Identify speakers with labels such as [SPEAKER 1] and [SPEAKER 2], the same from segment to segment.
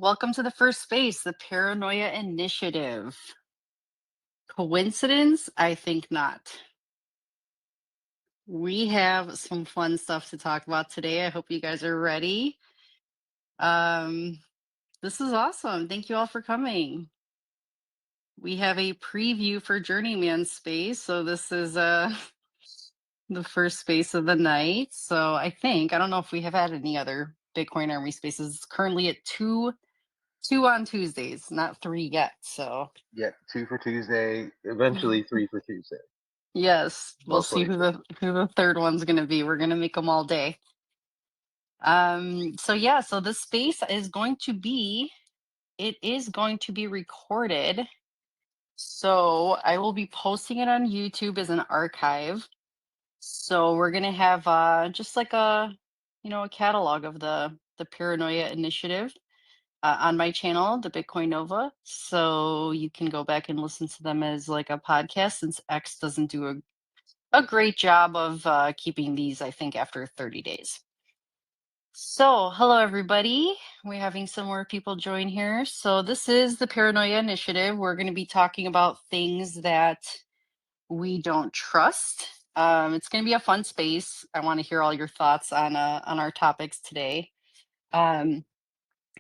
[SPEAKER 1] Welcome to the first space, the Paranoia Initiative. Coincidence? I think not. We have some fun stuff to talk about today. I hope you guys are ready. Um, this is awesome. Thank you all for coming. We have a preview for Journeyman Space. So this is the first space of the night. So I don't know if we have had any other Bitcoin Army spaces. It's currently at two on Tuesdays, not three yet. So
[SPEAKER 2] Yeah, 2 for Tuesday, eventually 3 for Tuesday,
[SPEAKER 1] yes, we'll
[SPEAKER 2] most
[SPEAKER 1] see
[SPEAKER 2] likely.
[SPEAKER 1] who the third one's gonna be. We're gonna make them all day. So yeah, so this space is going to be it is going to be recorded. So I will be posting it on YouTube as an archive. So we're gonna have just like a catalog of the Paranoia Initiative on my channel, the Bitcoin Nova. So you can go back and listen to them as like a podcast since X doesn't do a great job of keeping these, I think, after 30 days. So, hello, everybody. We're having some more people join here. So, this is the Paranoia Initiative. We're going to be talking about things that we don't trust. It's going to be a fun space. I want to hear all your thoughts on our topics today. Um,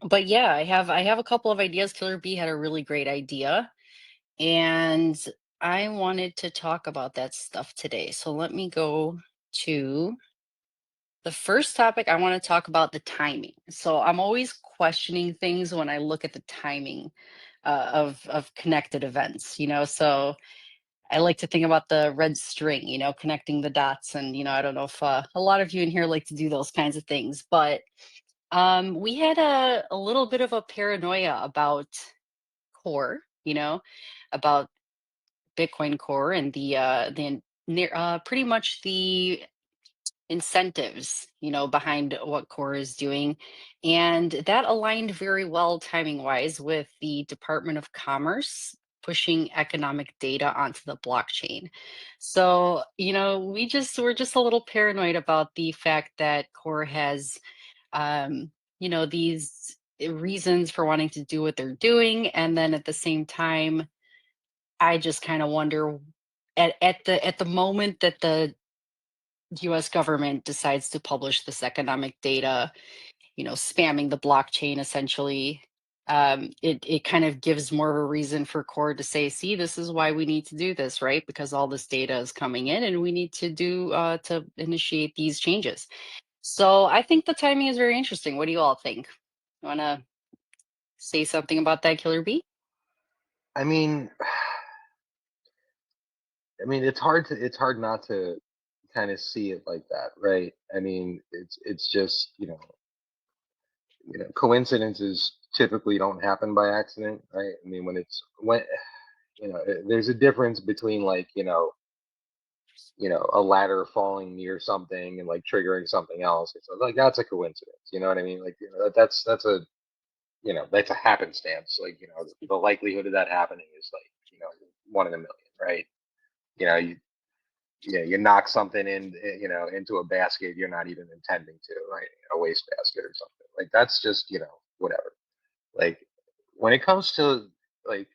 [SPEAKER 1] but yeah, I have a couple of ideas. Killer B had a really great idea, and I wanted to talk about that stuff today. So let me go to the first topic. I want to talk about the timing. So I'm always questioning things when I look at the timing of connected events. So I like to think about the red string. Connecting the dots, and I don't know if a lot of you in here like to do those kinds of things, but we had a little bit of a paranoia about core. About Bitcoin Core and pretty much the incentives, behind what Core is doing. And that aligned very well timing wise with the Department of Commerce pushing economic data onto the blockchain. So, we're just a little paranoid about the fact that Core has these reasons for wanting to do what they're doing. And then at the same time, I just kind of wonder at the moment that the US government decides to publish this economic data, spamming the blockchain essentially, it kind of gives more of a reason for Core to say, see, this is why we need to do this, right? Because all this data is coming in and we need to initiate these changes. So I think the timing is very interesting. What do you all think? You want to say something about that, Killer B?
[SPEAKER 2] I mean, it's hard not to kind of see it like that, right? I mean, it's just coincidences typically don't happen by accident, right? I mean, when there's a difference between like a ladder falling near something and like triggering something else. It's like that's a coincidence. You know what I mean? Like that's a happenstance. Like the likelihood of that happening is like 1 in a million, right? You know, you knock something into a basket you're not even intending to, right? A waste basket or something. Like that's just whatever. Like when it comes to like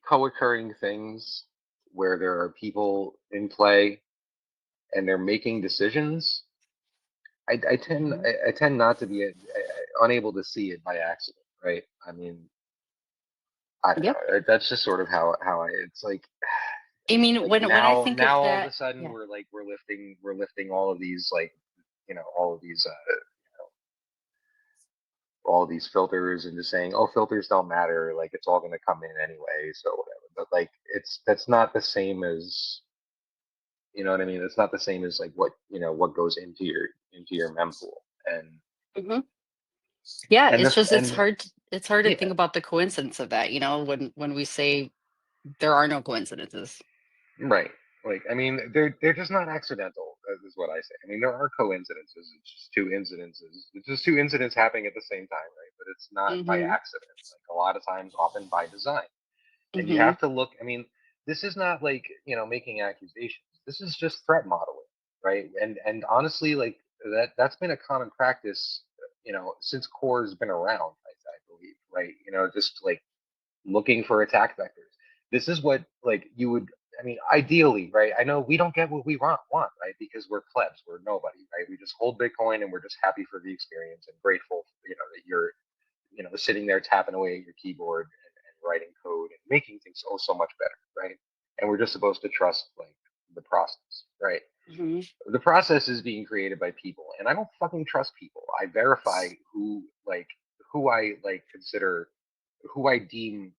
[SPEAKER 2] co-occurring things where there are people in play and they're making decisions,
[SPEAKER 1] Mhm.
[SPEAKER 2] I tend not to be unable to see it by accident, right? I mean, I don't
[SPEAKER 1] Yep.
[SPEAKER 2] know. That's just sort of how I. It's
[SPEAKER 1] I mean,
[SPEAKER 2] like
[SPEAKER 1] when I think of
[SPEAKER 2] now all of a
[SPEAKER 1] that,
[SPEAKER 2] sudden
[SPEAKER 1] yeah.
[SPEAKER 2] we're lifting all of these like all of these all of these filters and just saying, oh, filters don't matter, like it's all going to come in anyway, so whatever. But like that's not the same as, you know what I mean? It's not the same as like what goes into your mempool. and
[SPEAKER 1] Mhm. Yeah,
[SPEAKER 2] and
[SPEAKER 1] it's
[SPEAKER 2] this
[SPEAKER 1] just
[SPEAKER 2] and
[SPEAKER 1] it's hard to
[SPEAKER 2] yeah.
[SPEAKER 1] think about the coincidence of that, when we say there are no coincidences.
[SPEAKER 2] Right. Like, I mean, they're just not accidental, is what I say. I mean, there are coincidences. It's just two incidences. It's just two incidents happening at the same time, right? But it's not by
[SPEAKER 1] Mhm.
[SPEAKER 2] accident. Like a lot of times, often by design. And you
[SPEAKER 1] Mhm.
[SPEAKER 2] have to look. I mean, this is not like making accusations. This is just threat modeling, right? And honestly, like that's been a common practice, since Core has been around. I just like looking for attack vectors. This is what like you would. I mean, ideally, right? I know we don't get what we want, right? Because we're plebs, we're nobody, right? We just hold Bitcoin and we're just happy for the experience and grateful, that you're, sitting there tapping away at your keyboard and writing code and making things so much better, right? And we're just supposed to trust like the process, right?
[SPEAKER 1] Hmm.
[SPEAKER 2] The process is being created by people, and I don't fucking trust people. I verify who I like consider, who I deem,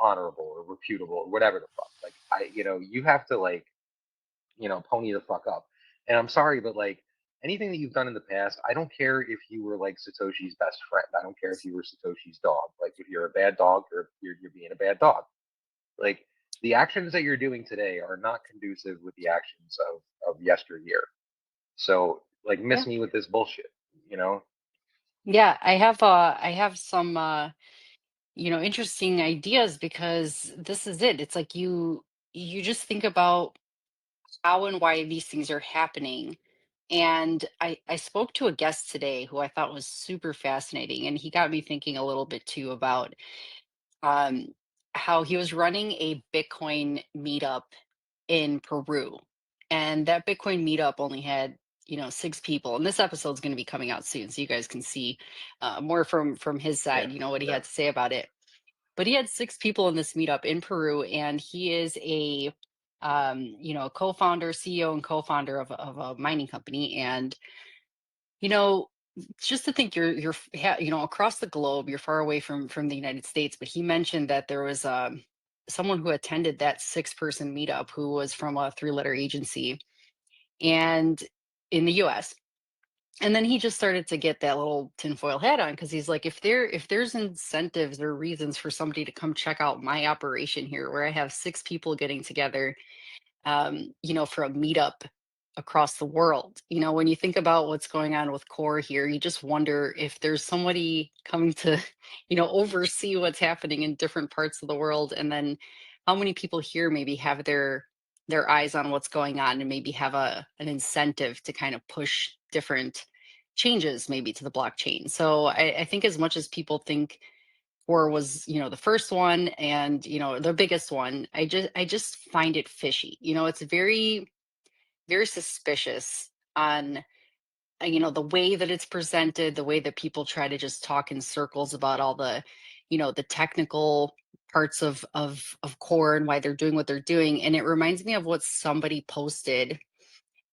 [SPEAKER 2] honorable or reputable or whatever the fuck. Like you have to like, pony the fuck up. And I'm sorry, but like anything that you've done in the past, I don't care if you were like Satoshi's best friend. I don't care if you were Satoshi's dog. Like if you're a bad dog, you're being a bad dog. Like the actions that you're doing today are not conducive with the actions of yesteryear. So like
[SPEAKER 1] Yeah.
[SPEAKER 2] miss me with this bullshit, you know?
[SPEAKER 1] Yeah, I have some interesting ideas because this is it. It's like you just think about how and why these things are happening. And I spoke to a guest today who I thought was super fascinating, and he got me thinking a little bit too about um, how he was running a Bitcoin meetup in Peru, and that Bitcoin meetup only had 6 people. And this episode's going to be coming out soon, so you guys can see more from his
[SPEAKER 2] Yeah,
[SPEAKER 1] side. What he
[SPEAKER 2] yeah.
[SPEAKER 1] had to say about it. But he had 6 people in this meetup in Peru, and he is a co-founder, CEO, and co-founder of a mining company. And you know, just to think across the globe, you're far away from the United States. But he mentioned that there was someone who attended that 6-person meetup who was from a 3-letter agency and in the US. And then he just started to get that little tinfoil hat on because he's like, if there's incentives or reasons for somebody to come check out my operation here, where I have 6 people getting together, for a meetup across the world. When you think about what's going on with Core here, you just wonder if there's somebody coming to, oversee what's happening in different parts of the world, and then how many people here maybe have their eyes on what's going on and maybe have an incentive to kind of push different changes maybe to the blockchain. So I think as much as people think Core was, the first one and, the biggest one, I just find it fishy. It's very, very suspicious on, the way that it's presented, the way that people try to just talk in circles about all the technical parts of Core and why they're doing what they're doing. And it reminds me of what somebody posted.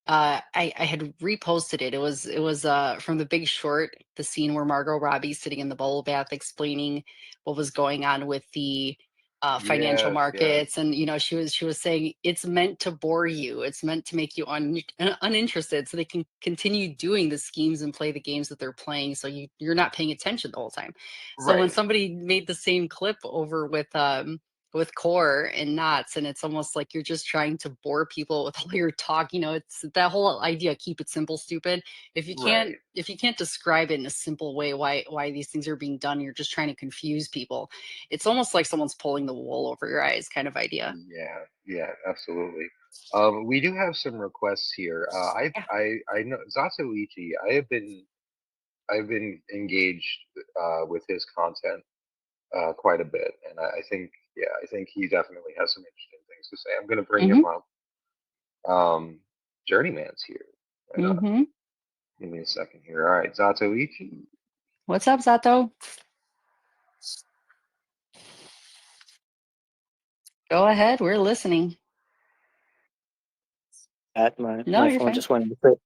[SPEAKER 1] I had reposted it. It was from The Big Short, the scene where Margot Robbie's sitting in the bubble bath explaining what was going on with the financial
[SPEAKER 2] Yes, yes.
[SPEAKER 1] markets. And she was saying it's meant to bore you. It's meant to make you uninterested so they can continue doing the schemes and play the games that they're playing, so you're not paying attention the whole time. So when
[SPEAKER 2] Right.
[SPEAKER 1] somebody made the same clip over with Core and Knots, and it's almost like you're just trying to bore people with all your talk. It's that whole idea, keep it simple, stupid. if you can't
[SPEAKER 2] Right.
[SPEAKER 1] if you can't describe it in a simple way, why these things are being done, you're just trying to confuse people. It's almost like someone's pulling the wool over your eyes kind of idea.
[SPEAKER 2] Yeah, yeah, absolutely. We do have some requests here.
[SPEAKER 1] Yeah.
[SPEAKER 2] I know Zatoichi. I've been engaged with his content quite a bit, and I think, yeah, I think he definitely has some interesting things to say. I'm gonna bring him
[SPEAKER 1] Mm-hmm.
[SPEAKER 2] up. Journeyman's here. Right on.
[SPEAKER 1] Mm-hmm.
[SPEAKER 2] Give me a second here. All right, Zatoichi.
[SPEAKER 1] What's up, Zato? Go ahead, we're listening.
[SPEAKER 3] That my
[SPEAKER 1] No,
[SPEAKER 3] my
[SPEAKER 1] you're
[SPEAKER 3] phone
[SPEAKER 1] fine.
[SPEAKER 3] just went. But,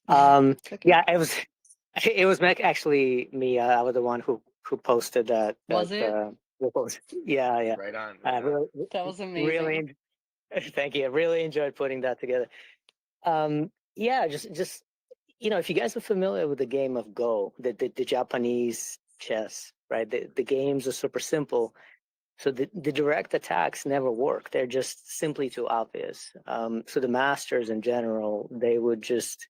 [SPEAKER 1] It's okay.
[SPEAKER 3] yeah, it was it was actually me. I was the one who posted that
[SPEAKER 1] Was it?
[SPEAKER 3] post. Yeah, yeah.
[SPEAKER 2] Right on.
[SPEAKER 3] I
[SPEAKER 2] Right on.
[SPEAKER 3] really,
[SPEAKER 1] That was amazing.
[SPEAKER 3] really thank you. I really enjoyed putting that together. Yeah, just if you guys are familiar with the game of Go, the Japanese chess, right? The games are super simple. So the direct attacks never work. They're just simply too obvious. So the masters in general, they would just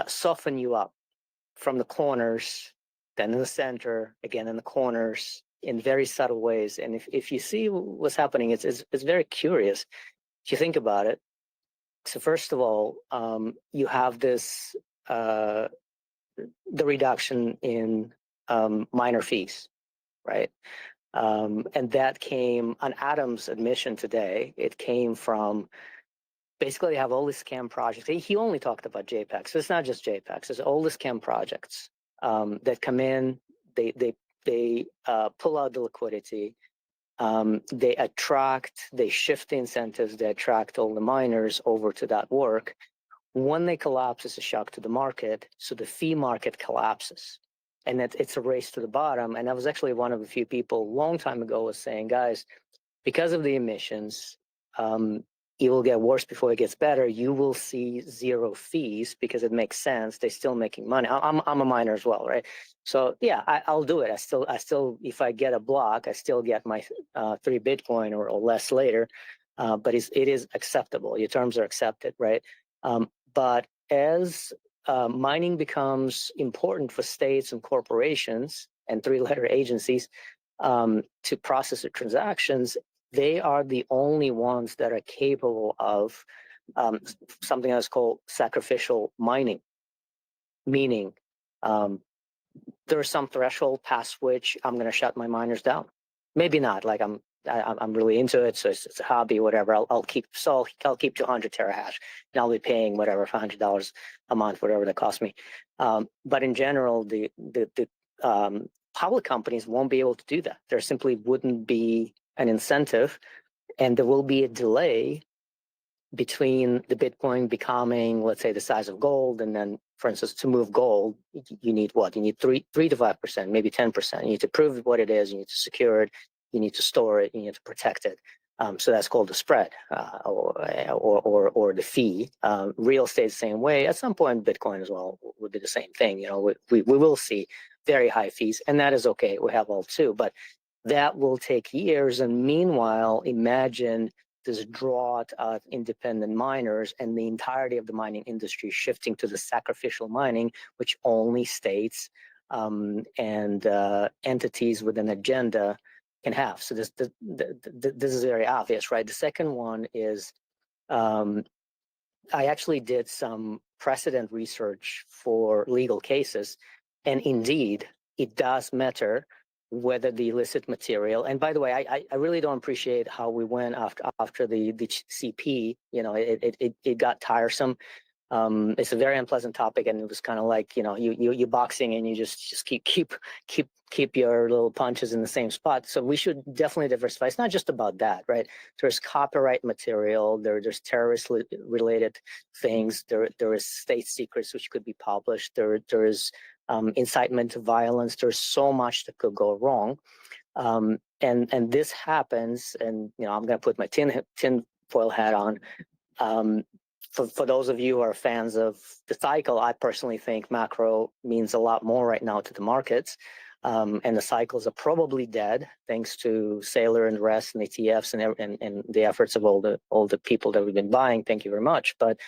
[SPEAKER 3] soften you up from the corners, then in the center, again in the corners, in very subtle ways. And if you see what's happening, it's very curious if you think about it. So first of all, you have this the reduction in minor fees. right? And that came on Adam's admission today. It came from basically have all these scam projects. He only talked about JPEGs. So it's not just JPEGs. It's all the scam projects that come in. They pull out the liquidity. They shift the incentives. They attract all the miners over to that work. When they collapse, it's a shock to the market. So the fee market collapses, and it's a race to the bottom. And I was actually one of the few people a long time ago was saying, guys, because of the emissions, it will get worse before it gets better. You will see zero fees because it makes sense. They're still making money. I'm a miner as well, right? So yeah, I'll do it. I still, if I get a block, I still get my 3 Bitcoin or less later. But it is acceptable. Your terms are accepted, right? But as mining becomes important for states and corporations and 3-letter agencies to process the transactions, they are the only ones that are capable of something that's called sacrificial mining, meaning there's some threshold past which I'm going to shut my miners down. Maybe not. Like I'm really into it, so it's a hobby, whatever. I'll keep 200 terahash, and I'll be paying whatever $100 a month, whatever that costs me. But in general, the public companies won't be able to do that. There simply wouldn't be an incentive, and there will be a delay between the Bitcoin becoming, let's say, the size of gold, and then, for instance, to move gold, you need what? You need 3 to 5%, maybe 10%. You need to prove what it is. You need to secure it. You need to store it. You need to protect it. So that's called the spread or the fee. Real estate the same way. At some point, Bitcoin as well would be the same thing. You know, we will see very high fees, and that is okay. We have all too, but that will take years. And meanwhile, imagine this drought of independent miners and the entirety of the mining industry shifting to the sacrificial mining, which only states and entities with an agenda can have. So this is very obvious, right? The second one is I actually did some precedent research for legal cases, and indeed, it does matter whether the illicit material. And by the way, I really don't appreciate how we went after the CP. You know, it got tiresome. It's a very unpleasant topic, and it was kind of like, you know, you boxing and you just keep your little punches in the same spot. So we should definitely diversify. It's not just about that, right? There's copyright material. There's terrorist related things. There is state secrets which could be published. There is incitement to violence. There's so much that could go wrong. And this happens, and you know, I'm going to put my tin foil hat on. For those of you who are fans of the cycle, I personally think macro means a lot more right now to the markets. And the cycles are probably dead thanks to Sailor and the rest and ETFs and the efforts of all the people that we've been buying. Thank you very much. But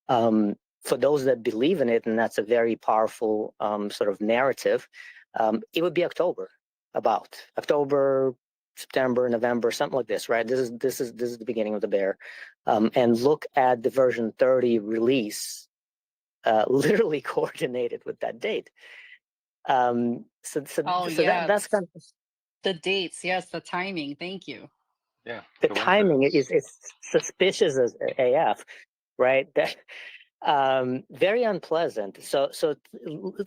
[SPEAKER 3] for those that believe in it, and that's a very powerful sort of narrative, it would be October, September, November, something like this, right? This is the beginning of the bear, and look at the version 30 release, literally coordinated with that date.
[SPEAKER 1] Oh,
[SPEAKER 3] That's kind of
[SPEAKER 1] the dates. Yes, the timing. Thank you.
[SPEAKER 2] Yeah.
[SPEAKER 3] the timing is suspicious as AF, right? That very unpleasant. So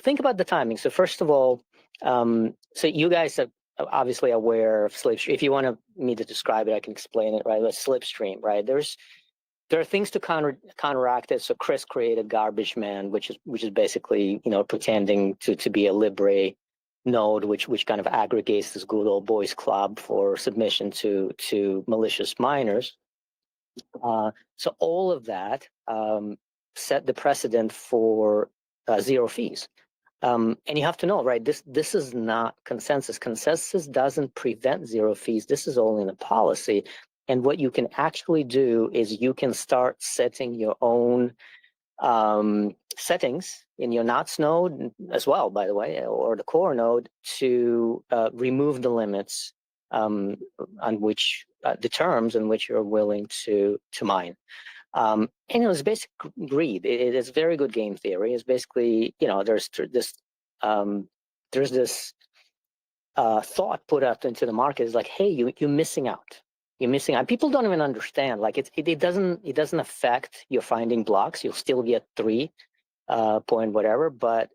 [SPEAKER 3] think about the timing. So first of all, so you guys are obviously aware of slipstream. If you want me to describe it, I can explain it, right? A slipstream, right? There are things to counteract it. So Chris created Garbage Man, which is basically, you know, pretending to be a Libre node, which kind of aggregates this good old boys club for submission to malicious miners. So all of that set the precedent for zero fees. And you have to know, right, this is not consensus. Consensus doesn't prevent zero fees. This is only in the policy. And what you can actually do is you can start setting your own settings in your NOTS node as well, by the way, or the core node to remove the limits on which the terms in which you're willing to mine. And it was basic greed. It is very good game theory. It's basically, you know, there's this thought put out into the market is like, hey, you're missing out. You're missing out. People don't even understand. Like it doesn't affect your finding blocks. You'll still get 3 point whatever, but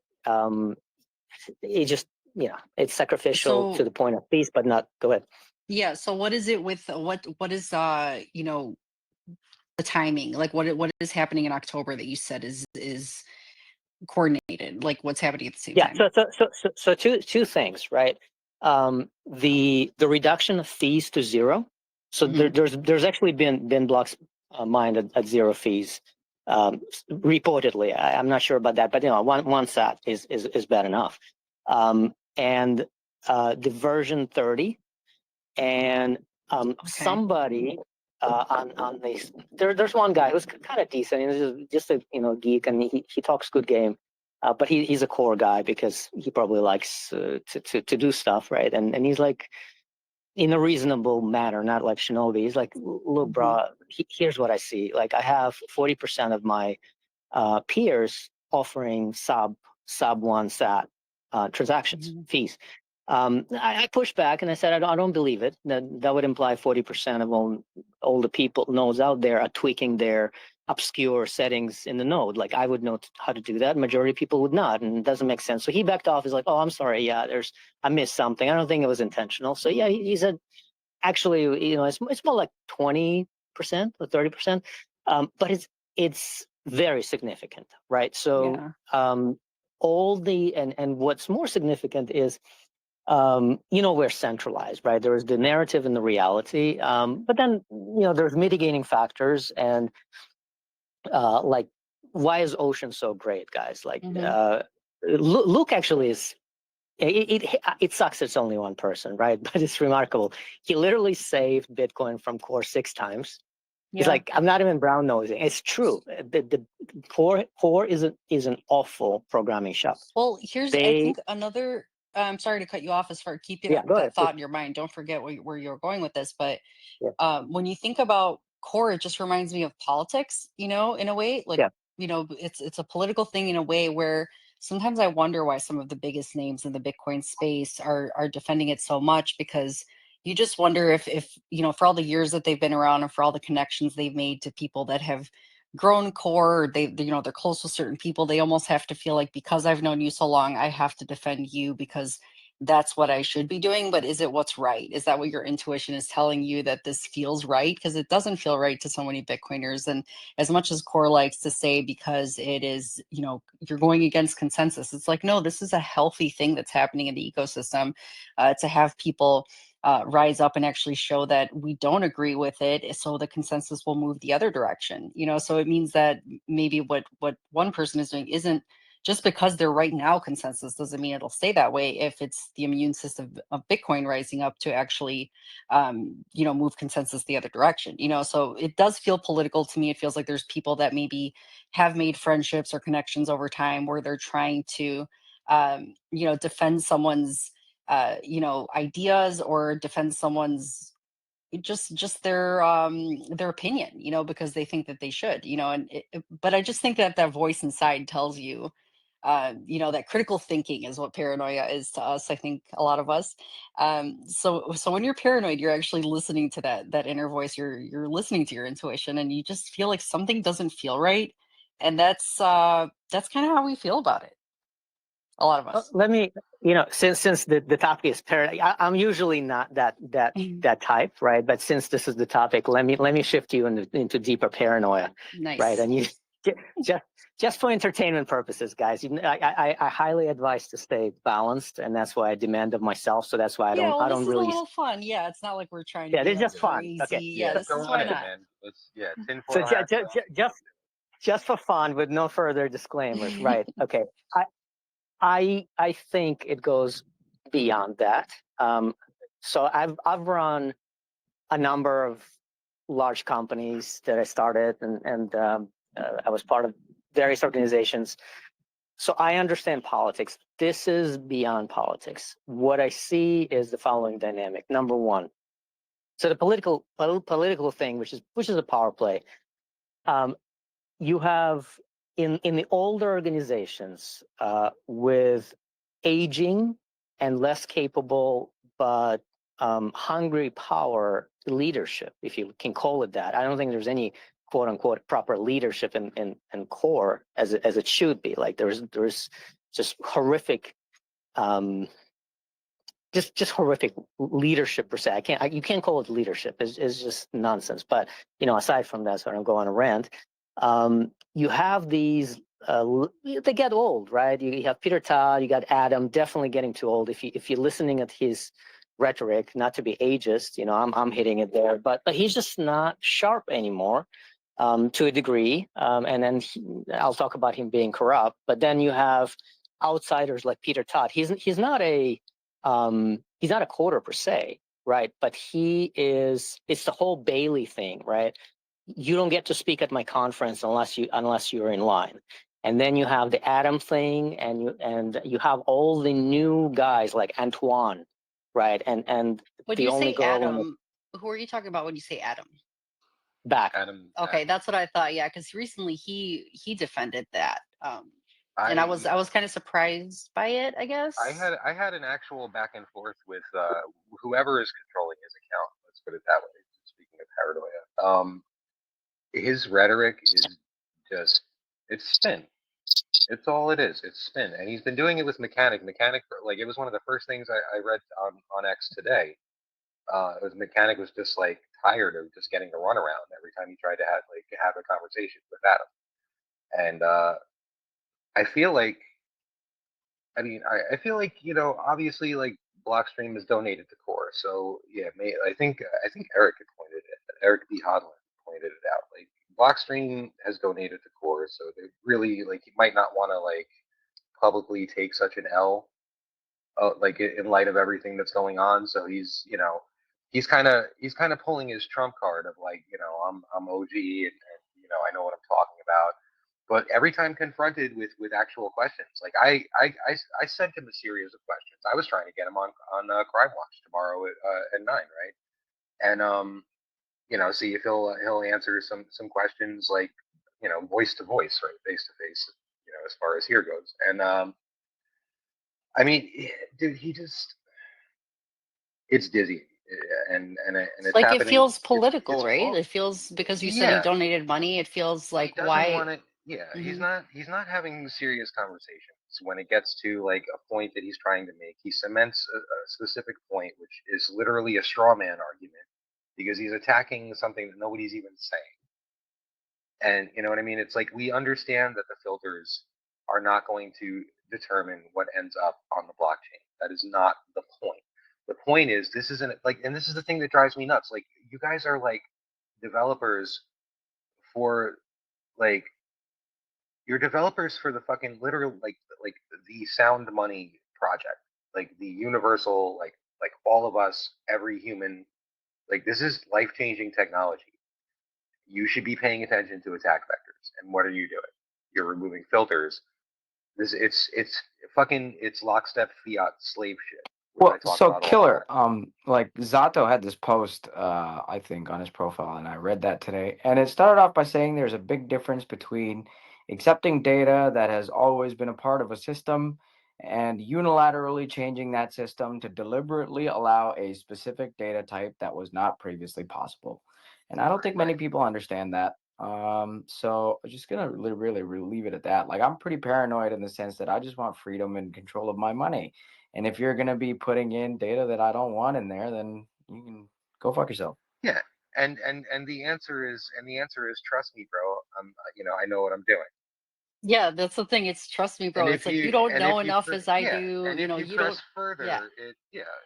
[SPEAKER 3] it just, it's sacrificial to
[SPEAKER 1] So
[SPEAKER 3] the point of peace, but not. Go ahead.
[SPEAKER 1] yeah, so what is it with what is the timing? Like what is happening in October that you said is coordinated? Like what's happening at the same
[SPEAKER 3] Yeah.
[SPEAKER 1] time?
[SPEAKER 3] So two things, right? The reduction of fees to 0. So
[SPEAKER 1] Hmm.
[SPEAKER 3] there's actually been blocks mined at 0 fees, reportedly. I'm not sure about that, but one sat is bad enough. And the version 30 and
[SPEAKER 1] Okay.
[SPEAKER 3] somebody on these. There's one guy who's kind of decent. He's just a geek, and he talks good game. But he's a core guy because he probably likes to do stuff, right? And he's like, in a reasonable manner, not like Shinobi. He's like, look,
[SPEAKER 1] Hmm.
[SPEAKER 3] bro, here's what I see. Like, I have 40% of my peers offering sub 1 sat transactions
[SPEAKER 1] Hmm.
[SPEAKER 3] fees. I pushed back and I said, I don't believe it. That would imply 40% of all the people nodes out there are tweaking their obscure settings in the node. Like, I would know how to do that. Majority of people would not, and it doesn't make sense. So he backed off. He's like, oh, I'm sorry. Yeah, I missed something. I don't think it was intentional. So yeah, he said, actually, it's more like 20% or 30%. But it's very significant, right? So
[SPEAKER 1] Yeah.
[SPEAKER 3] and what's more significant is, we're centralized, right? There is the narrative and the reality, but then there's mitigating factors, and like, why is Ocean so great, guys? Like,
[SPEAKER 1] Hmm.
[SPEAKER 3] Luke actually is. It sucks it's only one person, right? But it's remarkable. He literally saved Bitcoin from Core 6 times. He's
[SPEAKER 1] Yeah.
[SPEAKER 3] like, I'm not even brown nosing. It's true. The Core is an awful programming shop.
[SPEAKER 1] Well, I
[SPEAKER 3] They,
[SPEAKER 1] think another, I'm sorry to cut you off as far keeping
[SPEAKER 3] yeah, go
[SPEAKER 1] that
[SPEAKER 3] ahead, please.
[SPEAKER 1] thought in your mind. Don't forget where you're going with this. But
[SPEAKER 3] Yeah,
[SPEAKER 1] when you think about core, it just reminds me of politics, in a way. Like,
[SPEAKER 3] yeah.
[SPEAKER 1] it's a political thing in a way where sometimes I wonder why some of the biggest names in the Bitcoin space are defending it so much, because you just wonder if for all the years that they've been around and for all the connections they've made to people that have grown core, or they're close with certain people, they almost have to feel like, because I've known you so long, I have to defend you because that's what I should be doing. But is it what's right? Is that what your intuition is telling you, that this feels right? Because it doesn't feel right to so many Bitcoiners. And as much as Core likes to say, because it is, you're going against consensus, it's like, no, this is a healthy thing that's happening in the ecosystem, to have people rise up and actually show that we don't agree with it, so the consensus will move the other direction. So it means that maybe what one person is doing isn't, just because they're right now consensus doesn't mean it'll stay that way if it's the immune system of Bitcoin rising up to actually move consensus the other direction. So it does feel political to me. It feels like there's people that maybe have made friendships or connections over time where they're trying to defend someone's ideas, or defend someone's just their opinion, because they think that they should, and but I just think that that voice inside tells you, that critical thinking is what paranoia is to us. I think a lot of us. So when you're paranoid, you're actually listening to that inner voice. You're listening to your intuition, and you just feel like something doesn't feel right, and that's kind of how we feel about it. A lot of us.
[SPEAKER 3] Let me, since the topic is paranoid, I'm usually not that type, right? But since this is the topic, let me shift you into deeper paranoia, right?
[SPEAKER 1] Nice.
[SPEAKER 3] And just just for entertainment purposes, guys, I highly advise to stay balanced, and that's why I demand of myself. So that's why
[SPEAKER 1] Yeah, well,
[SPEAKER 3] I don't
[SPEAKER 1] this is a
[SPEAKER 3] really.
[SPEAKER 1] little fun. Yeah, it's not like we're trying to
[SPEAKER 3] Yeah,
[SPEAKER 1] be
[SPEAKER 3] it's
[SPEAKER 1] like
[SPEAKER 3] just fun. Okay,
[SPEAKER 1] crazy. Yeah,
[SPEAKER 2] Yeah,
[SPEAKER 1] this
[SPEAKER 2] go
[SPEAKER 1] is
[SPEAKER 2] on
[SPEAKER 1] why
[SPEAKER 2] it,
[SPEAKER 1] not.
[SPEAKER 2] man. Let's
[SPEAKER 3] so
[SPEAKER 2] tinfoil hat, bro.
[SPEAKER 3] just for fun, with no further disclaimers, right? Okay, I think it goes beyond that. So I've run a number of large companies that I started, and I was part of various organizations. So I understand politics. This is beyond politics. What I see is the following dynamic. Number one, so the political thing, which is a power play. You have in the older organizations with aging and less capable, but hungry power leadership, if you can call it that. I don't think there's any quote unquote proper leadership in core as it should be. Like there's just horrific, just horrific leadership per se. You can't call it leadership. It's just nonsense. But aside from that, so I don't go on a rant. You have these. They get old, right? You have Peter Todd, you got Adam, definitely getting too old. If you're listening at his rhetoric, not to be ageist, I'm hitting it there, but he's just not sharp anymore, to a degree. And then I'll talk about him being corrupt. But then you have outsiders like Peter Todd. He's not a coder per se, right? But it's the whole Bailey thing, right? You don't get to speak at my conference unless you're in line. And then you have the Adam thing, and you have all the new guys like Antoine, right? And
[SPEAKER 1] When
[SPEAKER 3] the
[SPEAKER 1] you
[SPEAKER 3] only
[SPEAKER 1] say
[SPEAKER 3] girl in the
[SPEAKER 1] Adam, who are you talking about when you say Adam?
[SPEAKER 3] back.
[SPEAKER 2] Adam.
[SPEAKER 1] Okay, that's what I thought. Yeah, because recently he defended that, and I was
[SPEAKER 2] I
[SPEAKER 1] kind of surprised by it, I guess.
[SPEAKER 2] I had an actual back and forth with whoever is controlling his account. Let's put it that way. Speaking of Paranoia, his rhetoric is just it's spin. It's all it is. It's spin, and he's been doing it with Mechanic. Mechanic, like it was one of the first things I read on X today. It was Mechanic was just like tired of just getting the runaround every time he tried to have a conversation with Adam, and I feel like I feel like obviously like Blockstream is donated to Core, so yeah, I think Eric had pointed it. Eric B. Hodlin pointed it out. Like Blockstream has donated to Core, so they really like he might not want to like publicly take such an L, like in light of everything that's going on. So he's kind of pulling his trump card of like I'm OG and I know what I'm talking about. But every time confronted with actual questions, like I sent him a series of questions. I was trying to get him on Crime Watch tomorrow at 9, right? And see if he'll answer some questions like voice to voice, right, face to face, as far as here goes. And I mean, dude, it's dizzy, and
[SPEAKER 1] It's
[SPEAKER 2] it's
[SPEAKER 1] like it
[SPEAKER 2] happening.
[SPEAKER 1] feels political,
[SPEAKER 2] It's
[SPEAKER 1] right?
[SPEAKER 2] all
[SPEAKER 1] It feels because you said he
[SPEAKER 2] yeah.
[SPEAKER 1] donated money. It feels
[SPEAKER 2] He
[SPEAKER 1] like
[SPEAKER 2] doesn't
[SPEAKER 1] why?
[SPEAKER 2] want to. Yeah,
[SPEAKER 1] Mhm.
[SPEAKER 2] he's not having serious conversations. When it gets to like a point that he's trying to make, he cements a specific point, which is literally a straw man argument because he's attacking something that nobody's even saying. And you know what I mean? It's like we understand that the filters are not going to determine what ends up on the blockchain. That is not the point. The point is this isn't like, and this is the thing that drives me nuts. Like you guys are like developers for like you're developers for the fucking literal like the sound money project, like the universal like all of us, every human. Like this is life changing technology. You should be paying attention to attack vectors. And what are you doing? You're removing filters. It's fucking it's lockstep fiat slave shit, which I
[SPEAKER 4] Well,
[SPEAKER 2] talk
[SPEAKER 4] so
[SPEAKER 2] about all the
[SPEAKER 4] Killer,
[SPEAKER 2] time.
[SPEAKER 4] like Zato had this post, I think, on his profile, and I read that today. And it started off by saying there's a big difference between accepting data that has always been a part of a system and unilaterally changing that system to deliberately allow a specific data type that was not previously possible. And I don't think many people understand that. So I'm just gonna really leave it at that. Like I'm pretty paranoid in the sense that I just want freedom and control of my money. And if you're going to be putting in data that I don't want in there, then you can go fuck yourself.
[SPEAKER 2] Yeah. And the answer is trust me, bro. I know what I'm doing.
[SPEAKER 1] Yeah, that's the thing. It's trust me, bro. It's like you don't know enough as I do.
[SPEAKER 2] and if you
[SPEAKER 1] You
[SPEAKER 2] press
[SPEAKER 1] don't. Yeah,
[SPEAKER 2] further,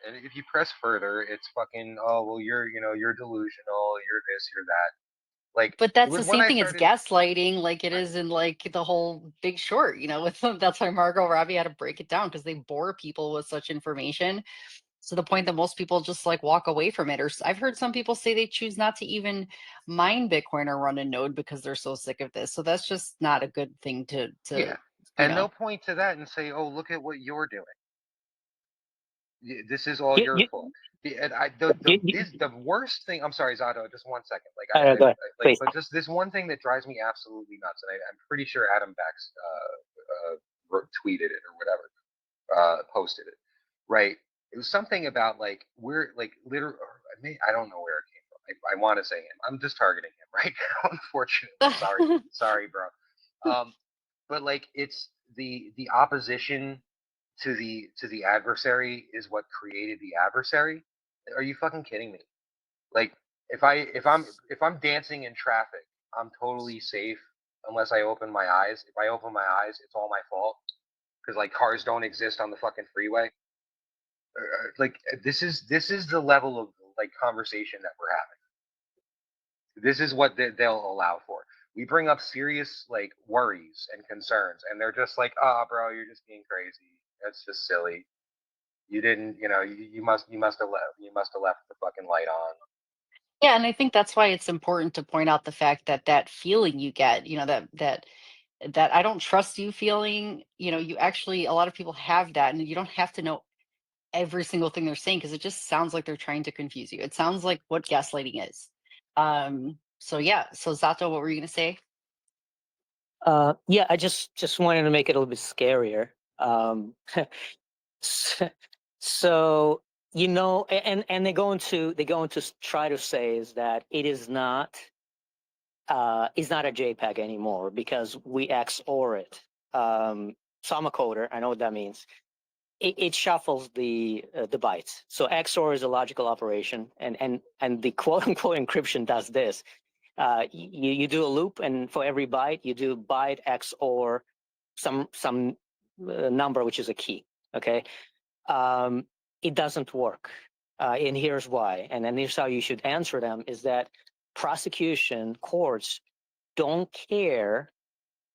[SPEAKER 2] and if you press further, it's fucking oh well you're delusional, you're this, you're that. Like
[SPEAKER 1] but that's the
[SPEAKER 2] when
[SPEAKER 1] same
[SPEAKER 2] I
[SPEAKER 1] thing. It's
[SPEAKER 2] started,
[SPEAKER 1] gaslighting, like it
[SPEAKER 2] I,
[SPEAKER 1] is in like the whole Big Short. With that's why Margot Robbie had to break it down because they bore people with such information to the point that most people just like walk away from it. Or I've heard some people say they choose not to even mine Bitcoin or run a node because they're so sick of this. So that's just not a good thing
[SPEAKER 2] yeah,
[SPEAKER 1] to you
[SPEAKER 2] and
[SPEAKER 1] know.
[SPEAKER 2] they'll point to that and say, oh look at what you're doing. This is all
[SPEAKER 3] You,
[SPEAKER 2] your
[SPEAKER 3] you,
[SPEAKER 2] fault. And the worst thing. I'm sorry, Zato. Just 1 second. Like
[SPEAKER 3] I don't know, go ahead,
[SPEAKER 2] like,
[SPEAKER 3] please.
[SPEAKER 2] but just this one thing that drives me absolutely nuts, and I'm pretty sure Adam Bax tweeted it or whatever, posted it. right? It was something about like we're like literally. I don't know where it came from. I want to say him. I'm just targeting him right now. Unfortunately, sorry, bro. But like it's the opposition to the adversary is what created the adversary. Are you fucking kidding me? Like if I'm dancing in traffic, I'm totally safe unless I open my eyes. If I open my eyes, it's all my fault because like cars don't exist on the fucking freeway. Like this is the level of like conversation that we're having. This is what they'll allow for. We bring up serious like worries and concerns, and they're just like, "Ah, oh, bro, you're just being crazy. That's just silly. You didn't, you must have left the fucking light on."
[SPEAKER 1] Yeah, and I think that's why it's important to point out the fact that that feeling you get, that I don't trust you feeling, you actually, a lot of people have that, and you don't have to know every single thing they're saying because it just sounds like they're trying to confuse you. It sounds like what gaslighting is. So yeah, so Zato, what were you gonna say?
[SPEAKER 3] Yeah, I just wanted to make it a little bit scarier. So and they go into try to say is that it is not a JPEG anymore because we XOR it. So I'm a coder. I know what that means. It shuffles the bytes. So XOR is a logical operation, and the quote unquote encryption does this. You do a loop, and for every byte, you do byte XOR some number, which is a key. Okay, it doesn't work, and here's why. And then here's how you should answer them: is that prosecution courts don't care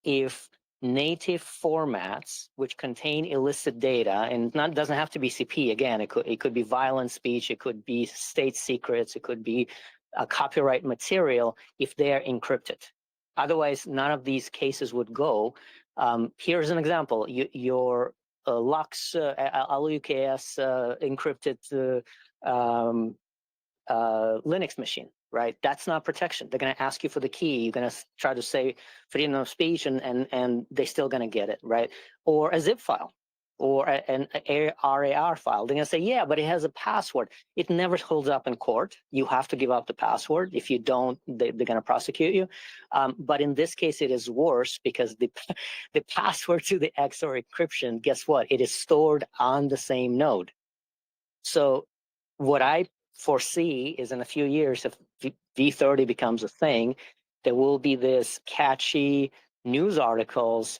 [SPEAKER 3] if native formats which contain illicit data, and not doesn't have to be CP, again, it could be violent speech, it could be state secrets, it could be copyright material, if they are encrypted. Otherwise, none of these cases would go. Here's an example: your LUKS, LUKS encrypted Linux machine, right? That's not protection. They're going to ask you for the key. You're going to try to say freedom of speech, and they're still going to get it, right? Or a zip file, or an RAR file. They're going to say, yeah, but it has a password. It never holds up in court. You have to give up the password. If you don't, they're going to prosecute you. But in this case, it is worse because the password to the XOR encryption, guess what? It is stored on the same node. So what I foresee is in a few years, if V30 becomes a thing, there will be this catchy news articles,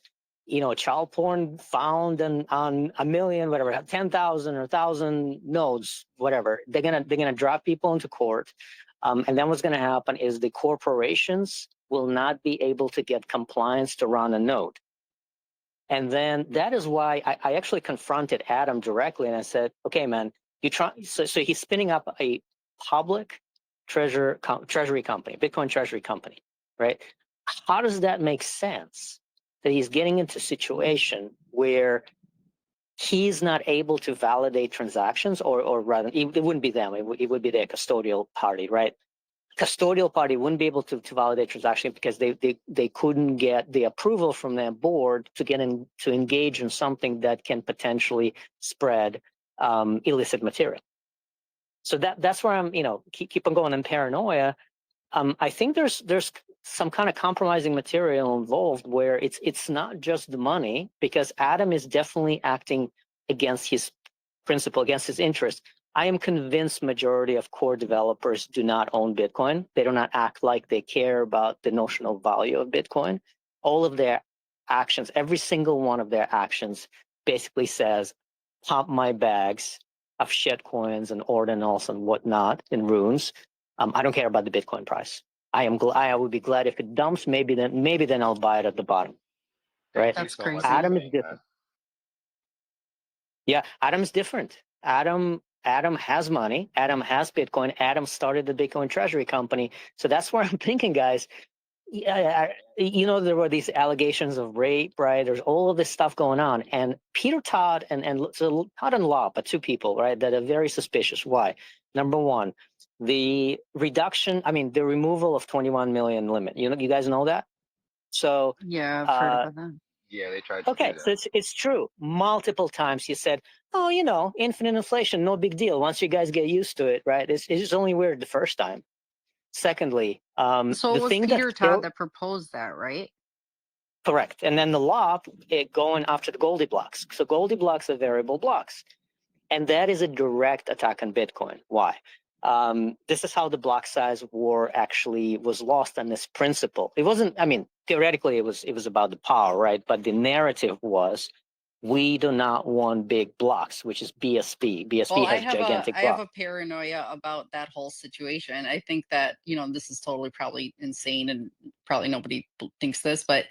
[SPEAKER 3] child porn found on a million, whatever, 10,000 or 1,000 nodes, whatever. They're gonna drop people into court, and then what's gonna happen is the corporations will not be able to get compliance to run a node. And then that is why I actually confronted Adam directly, and I said, okay, man, so he's spinning up a public treasury company, Bitcoin treasury company, right? How does that make sense that he's getting into a situation where he's not able to validate transactions, or rather, it wouldn't be them, it would be their custodial party, right? Custodial party wouldn't be able to validate transaction because they couldn't get the approval from their board to get in to engage in something that can potentially spread illicit material. So that's where I'm, keep on going in paranoia. I think there's some kind of compromising material involved where it's not just the money, because Adam is definitely acting against his principle, against his interest. I am convinced majority of core developers do not own Bitcoin. They do not act like they care about the notional value of Bitcoin. All of their actions, every single one of their actions basically says, pump my bags of shit coins and ordinals and whatnot in runes. I don't care about the Bitcoin price. I would be glad if it dumps. Maybe then I'll buy it at the bottom. Right?
[SPEAKER 2] Thank you
[SPEAKER 1] That's
[SPEAKER 2] so much
[SPEAKER 1] crazy.
[SPEAKER 2] for
[SPEAKER 3] Adam is
[SPEAKER 2] saying
[SPEAKER 3] different. Yeah, Adam's different. Adam has money. Adam has Bitcoin. Adam started the Bitcoin treasury company. So that's where I'm thinking, guys. Yeah, there were these allegations of rape, right? There's all of this stuff going on, and Peter Todd and so Todd and Lopp are two people, right, that are very suspicious. Why? Number one, the removal of 21 million limit. You guys know that. So
[SPEAKER 1] Yeah, I've heard about that.
[SPEAKER 2] Yeah, they tried to do
[SPEAKER 3] Okay, so
[SPEAKER 2] that.
[SPEAKER 3] it's true. Multiple times you said, "Oh, infinite inflation, no big deal. Once you guys get used to it, right? It's just only weird the first time." Secondly,
[SPEAKER 1] So
[SPEAKER 3] the
[SPEAKER 1] it was
[SPEAKER 3] thing that
[SPEAKER 1] Peter Todd
[SPEAKER 3] killed
[SPEAKER 1] that proposed that, right?
[SPEAKER 3] correct, and then the law going after the Goldie blocks. So Goldie blocks are variable blocks, and that is a direct attack on Bitcoin. Why? This is how the block size war actually was lost on this principle. It wasn't. I mean, theoretically, it was about the power, right? But the narrative was, we do not want big blocks, which is BSP.
[SPEAKER 1] Well,
[SPEAKER 3] BSP has gigantic
[SPEAKER 1] I have
[SPEAKER 3] blocks.
[SPEAKER 1] a paranoia about that whole situation. I think that, this is totally probably insane and probably nobody thinks this, but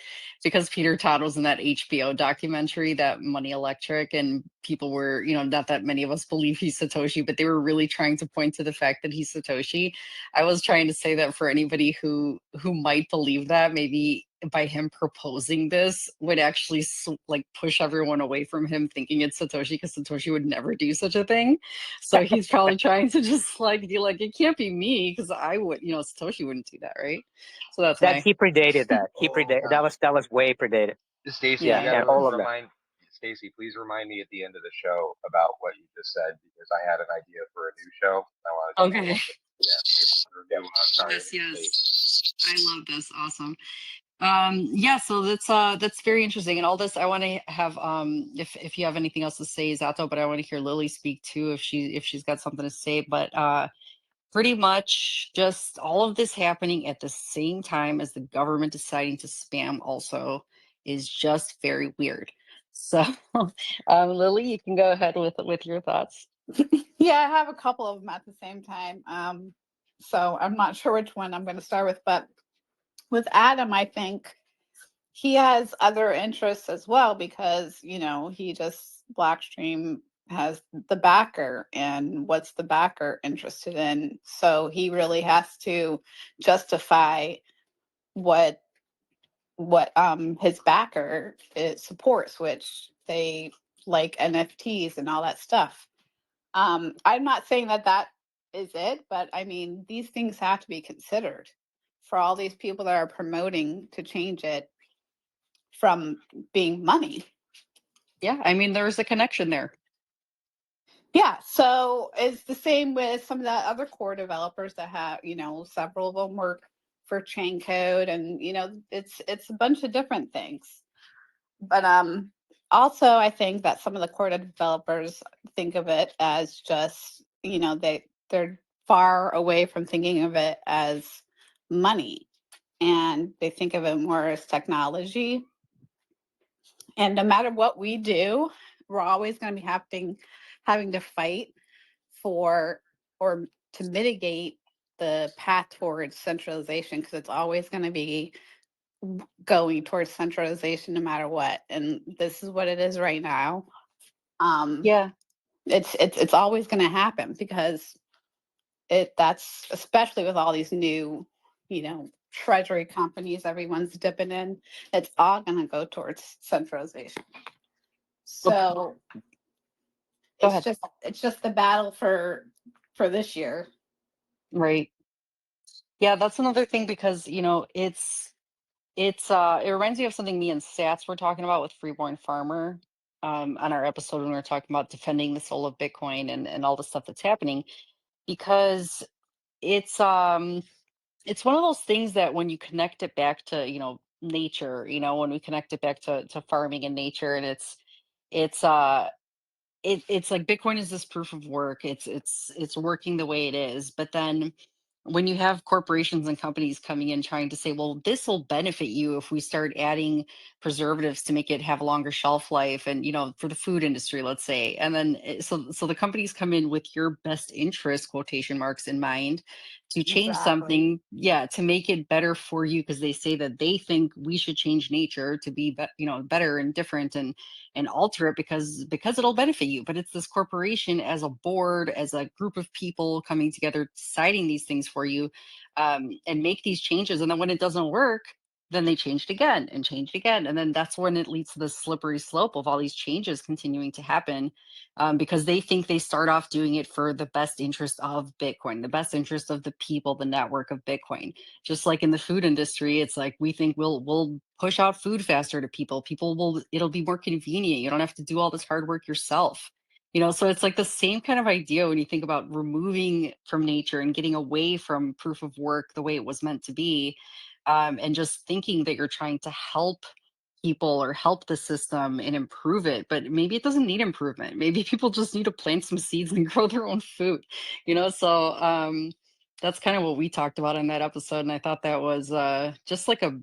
[SPEAKER 1] because Peter Todd was in that HBO documentary, that Money Electric, and people were, not that many of us believe he's Satoshi, but they were really trying to point to the fact that he's Satoshi. I was trying to say that for anybody who might believe that, maybe by him proposing this would actually like push everyone away from him thinking it's Satoshi, because Satoshi would never do such a thing. So he's probably trying to just like be like, it can't be me, because I would, Satoshi wouldn't do that, right? So that's
[SPEAKER 3] That
[SPEAKER 1] my
[SPEAKER 3] he predated that. He
[SPEAKER 2] Oh
[SPEAKER 3] predated that was way predated.
[SPEAKER 2] Stacy, you
[SPEAKER 3] Yeah,
[SPEAKER 1] yeah.
[SPEAKER 2] got to
[SPEAKER 3] and all of that.
[SPEAKER 2] remind Stacy, please remind me at the end of the show about what you just said, because I had an idea for a new show. I want to do
[SPEAKER 1] Okay.
[SPEAKER 2] one. Yeah, sorry.
[SPEAKER 1] Yes, yes. I love this. Awesome. Yeah, so that's very interesting. And all this, I want to have if you have anything else to say, Zato, but I want to hear Lily speak too, if she's got something to say. But pretty much just all of this happening at the same time as the government deciding to spam also is just very weird. So Lily, you can go ahead with your thoughts.
[SPEAKER 5] Yeah, I have a couple of them at the same time. So I'm not sure which one I'm going to start with, but with Adam, I think he has other interests as well, because, he just Blackstream has the backer, and what's the backer interested in? So he really has to justify what his backer supports, which they like NFTs and all that stuff. I'm not saying that that is it, but I mean, these things have to be considered for all these people that are promoting to change it from being money.
[SPEAKER 1] Yeah, I mean, there's a connection there.
[SPEAKER 5] Yeah, so it's the same with some of the other core developers that have, several of them work for chain code, and it's a bunch of different things. But also I think that some of the core developers think of it as just, they're far away from thinking of it as money, and they think of it more as technology. And no matter what we do, we're always going to be having to fight for, or to mitigate the path towards centralization, because it's always going to be going towards centralization no matter what. And this is what it is right now.
[SPEAKER 1] Yeah.
[SPEAKER 5] It's always going to happen, because that's especially with all these new, treasury companies everyone's dipping in. It's all going to go towards centralization. So
[SPEAKER 1] Go ahead.
[SPEAKER 5] it's just the battle for this year.
[SPEAKER 1] Right. Yeah, that's another thing, because it reminds me of something me and Sats were talking about with Freeborn Farmer, on our episode when we were talking about defending the soul of Bitcoin and all the stuff that's happening, because it's it's one of those things that when you connect it back to, nature, when we connect it back to farming and nature, and it's it's like Bitcoin is this proof of work. It's working the way it is. But then when you have corporations and companies coming in trying to say, well, this will benefit you if we start adding preservatives to make it have a longer shelf life, and for the food industry, let's say. And then so the companies come in with your best interest, quotation marks, in mind, to change
[SPEAKER 5] Exactly.
[SPEAKER 1] something, yeah, to make it better for you, because they say that they think we should change nature to be, better and different, and alter it because it'll benefit you. But it's this corporation as a board, as a group of people coming together, deciding these things for you, and make these changes. And then when it doesn't work, then they changed again and changed again. And then that's when it leads to the slippery slope of all these changes continuing to happen, because they think they start off doing it for the best interest of Bitcoin, the best interest of the people, the network of Bitcoin. Just like in the food industry, it's like we think we'll push out food faster to people. People will, it'll be more convenient. You don't have to do all this hard work yourself. So it's like the same kind of idea when you think about removing from nature and getting away from proof of work the way it was meant to be, and just thinking that you're trying to help people or help the system and improve it. But maybe it doesn't need improvement. Maybe people just need to plant some seeds and grow their own food. So that's kind of what we talked about in that episode. And I thought that was just like a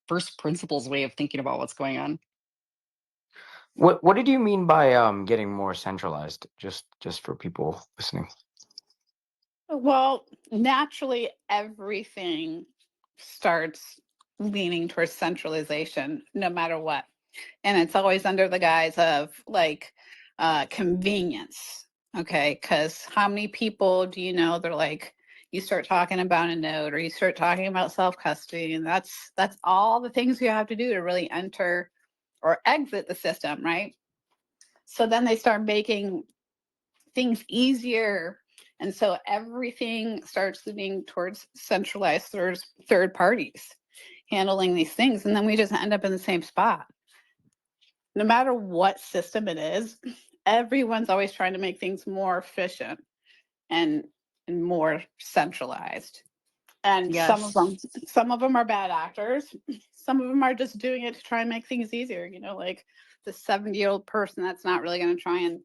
[SPEAKER 1] first principles way of thinking about what's going on.
[SPEAKER 4] What did you mean by getting more centralized? Just for people listening.
[SPEAKER 5] Well, naturally, everything starts leaning towards centralization, no matter what. And it's always under the guise of like convenience. Okay. Because how many people do you know they're like, you start talking about a node or you start talking about self custody, and that's all the things you have to do to really enter or exit the system, right? So then they start making things easier. And so everything starts leaning towards centralized third parties handling these things. And then we just end up in the same spot. No matter what system it is, everyone's always trying to make things more efficient and more centralized. And some of
[SPEAKER 1] Yes.
[SPEAKER 5] them are bad actors. Some of them are just doing it to try and make things easier. Like the 70-year-old person that's not really going to try and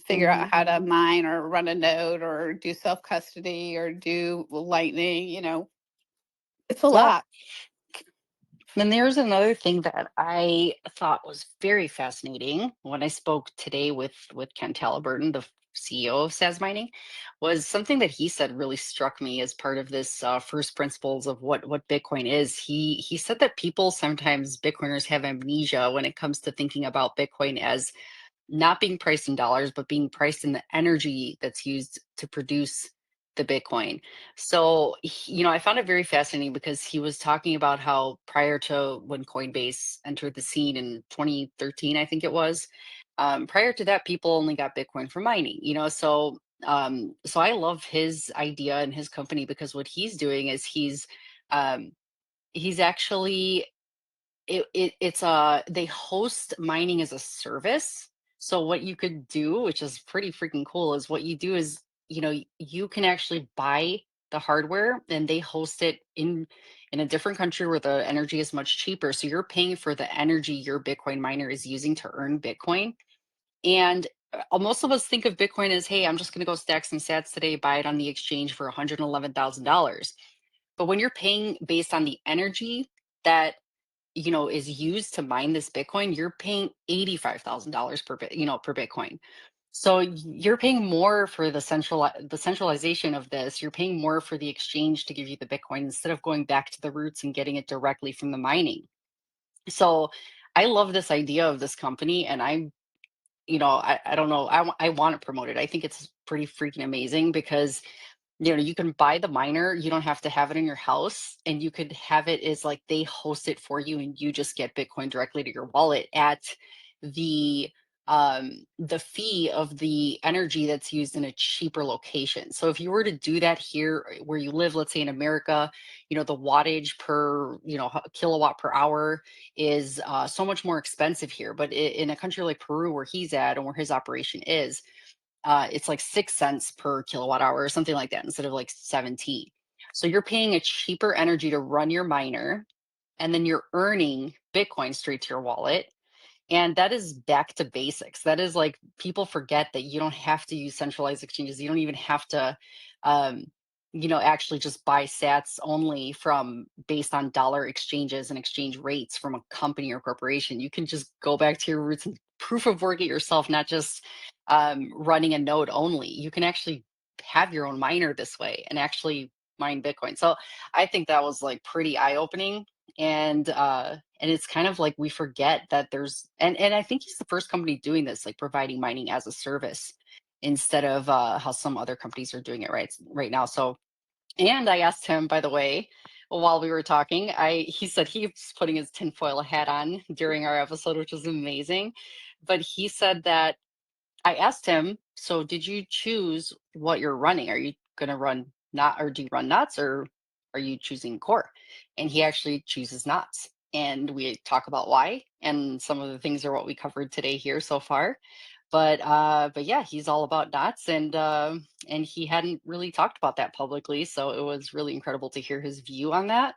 [SPEAKER 5] figure out how to mine or run a node or do self custody or do lightning. It's a
[SPEAKER 1] Yep.
[SPEAKER 5] lot.
[SPEAKER 1] Then there's another thing that I thought was very fascinating when I spoke today with Ken Halliburton, the CEO of SAS Mining, was something that he said really struck me as part of this first principles of what Bitcoin is. He said that people sometimes Bitcoiners have amnesia when it comes to thinking about Bitcoin as not being priced in dollars, but being priced in the energy that's used to produce the Bitcoin. So, I found it very fascinating because he was talking about how prior to when Coinbase entered the scene in 2013, I think it was, prior to that, people only got Bitcoin for mining, so I love his idea and his company because what he's doing is um, he's actually they host mining as a service. So what you could do, which is pretty freaking cool, is what you do is, you can actually buy the hardware and they host it in a different country where the energy is much cheaper. So you're paying for the energy your Bitcoin miner is using to earn Bitcoin. And most of us think of Bitcoin as, hey, I'm just going to go stack some sats today, buy it on the exchange for $111,000. But when you're paying based on the energy that is used to mine this Bitcoin, you're paying $85,000 per Bitcoin. So you're paying more for the centralization of this. You're paying more for the exchange to give you the Bitcoin instead of going back to the roots and getting it directly from the mining. So I love this idea of this company, and I don't know, I want to promote it. I think it's pretty freaking amazing because you can buy the miner, you don't have to have it in your house, and you could have it as like they host it for you and you just get Bitcoin directly to your wallet at the the fee of the energy that's used in a cheaper location. So if you were to do that here where you live, let's say in America, the wattage per, kilowatt per hour is so much more expensive here. But in a country like Peru where he's at and where his operation is, it's like 6 cents per kilowatt hour or something like that instead of like 17. So you're paying a cheaper energy to run your miner, and then you're earning Bitcoin straight to your wallet. And that is back to basics. That is like people forget that you don't have to use centralized exchanges. You don't even have to, um, actually just buy sats only from based on dollar exchanges and exchange rates from a company or corporation. You can just go back to your roots and proof of work it yourself, not just running a node only. You can actually have your own miner this way and actually mine Bitcoin. So I think that was like pretty eye opening, and it's kind of like we forget that there's and I think he's the first company doing this, like providing mining as a service instead of how some other companies are doing it right now. So, and I asked him, by the way, while we were talking. He said he was putting his tinfoil hat on during our episode, which was amazing. But he said that I asked him, so did you choose what you're running? Are you going to run not, or do you run knots, or are you choosing core? And he actually chooses knots. And we talk about why. And some of the things are what we covered today here so far. But yeah, he's all about knots, and he hadn't really talked about that publicly. So it was really incredible to hear his view on that.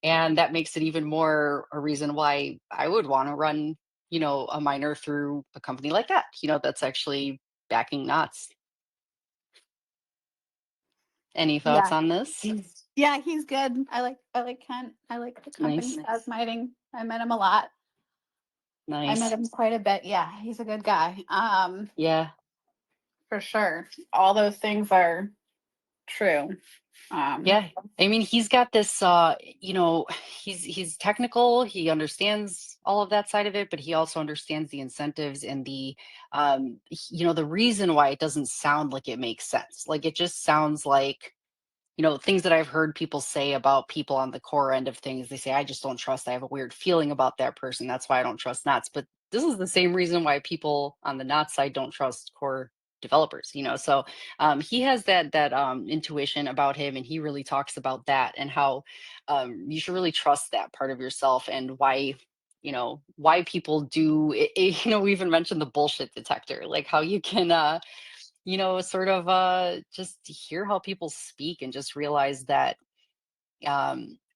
[SPEAKER 1] And that makes it even more a reason why I would want to run, a miner through a company like that, that's actually backing knots. Any thoughts
[SPEAKER 5] Yeah.
[SPEAKER 1] on this?
[SPEAKER 5] Yeah, he's good. I like Kent. I like the company
[SPEAKER 1] Nice.
[SPEAKER 5] he has mining. I met him a lot. I met
[SPEAKER 1] Nice.
[SPEAKER 5] him quite a bit. Yeah, he's a good guy.
[SPEAKER 1] Yeah.
[SPEAKER 5] For sure. All those things are true.
[SPEAKER 1] Yeah. I mean, he's got this, he's technical, he understands all of that side of it, but he also understands the incentives and the reason why it doesn't sound like it makes sense. Like it just sounds like, things that I've heard people say about people on the core end of things. They say, I just don't trust. I have a weird feeling about that person. That's why I don't trust knots. But this is the same reason why people on the knot side don't trust core developers, So he has that intuition about him, and he really talks about that and how you should really trust that part of yourself, and why people do it. We even mentioned the bullshit detector, like how you can sort of just hear how people speak and just realize that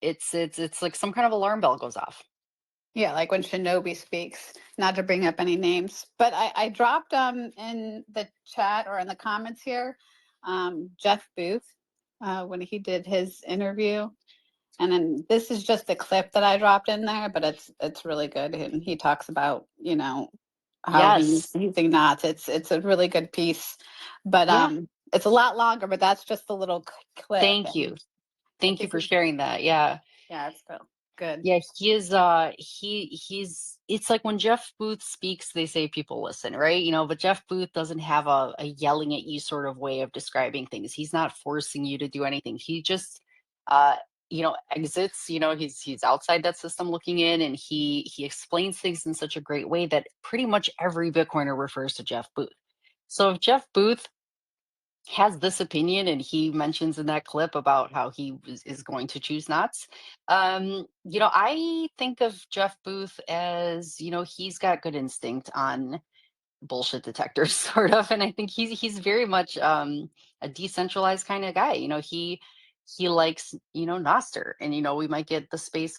[SPEAKER 1] it's like some kind of alarm bell goes off.
[SPEAKER 5] Yeah, like when Shinobi speaks, not to bring up any names, but I dropped in the chat or in the comments here, Jeff Booth, when he did his interview. And then this is just a clip that I dropped in there, but it's really good. And he talks about, how he's
[SPEAKER 1] Yes.
[SPEAKER 5] using knots. It's a really good piece. But
[SPEAKER 1] Yeah.
[SPEAKER 5] it's a lot longer, but that's just a little clip.
[SPEAKER 1] Thank you.
[SPEAKER 5] And I
[SPEAKER 1] Thank you
[SPEAKER 5] think
[SPEAKER 1] for sharing that. Yeah.
[SPEAKER 5] yeah, it's good.
[SPEAKER 1] Yeah, he is he's it's like when Jeff Booth speaks, they say people listen, right? But Jeff Booth doesn't have a yelling at you sort of way of describing things. He's not forcing you to do anything. He just uh exits, he's outside that system looking in, and he explains things in such a great way that pretty much every Bitcoiner refers to Jeff Booth. So if Jeff Booth has this opinion, and he mentions in that clip about how he is going to choose knots, I think of Jeff Booth as, he's got good instinct on bullshit detectors sort of, and I think he's very much a decentralized kind of guy. He likes, Noster, and we might get the space,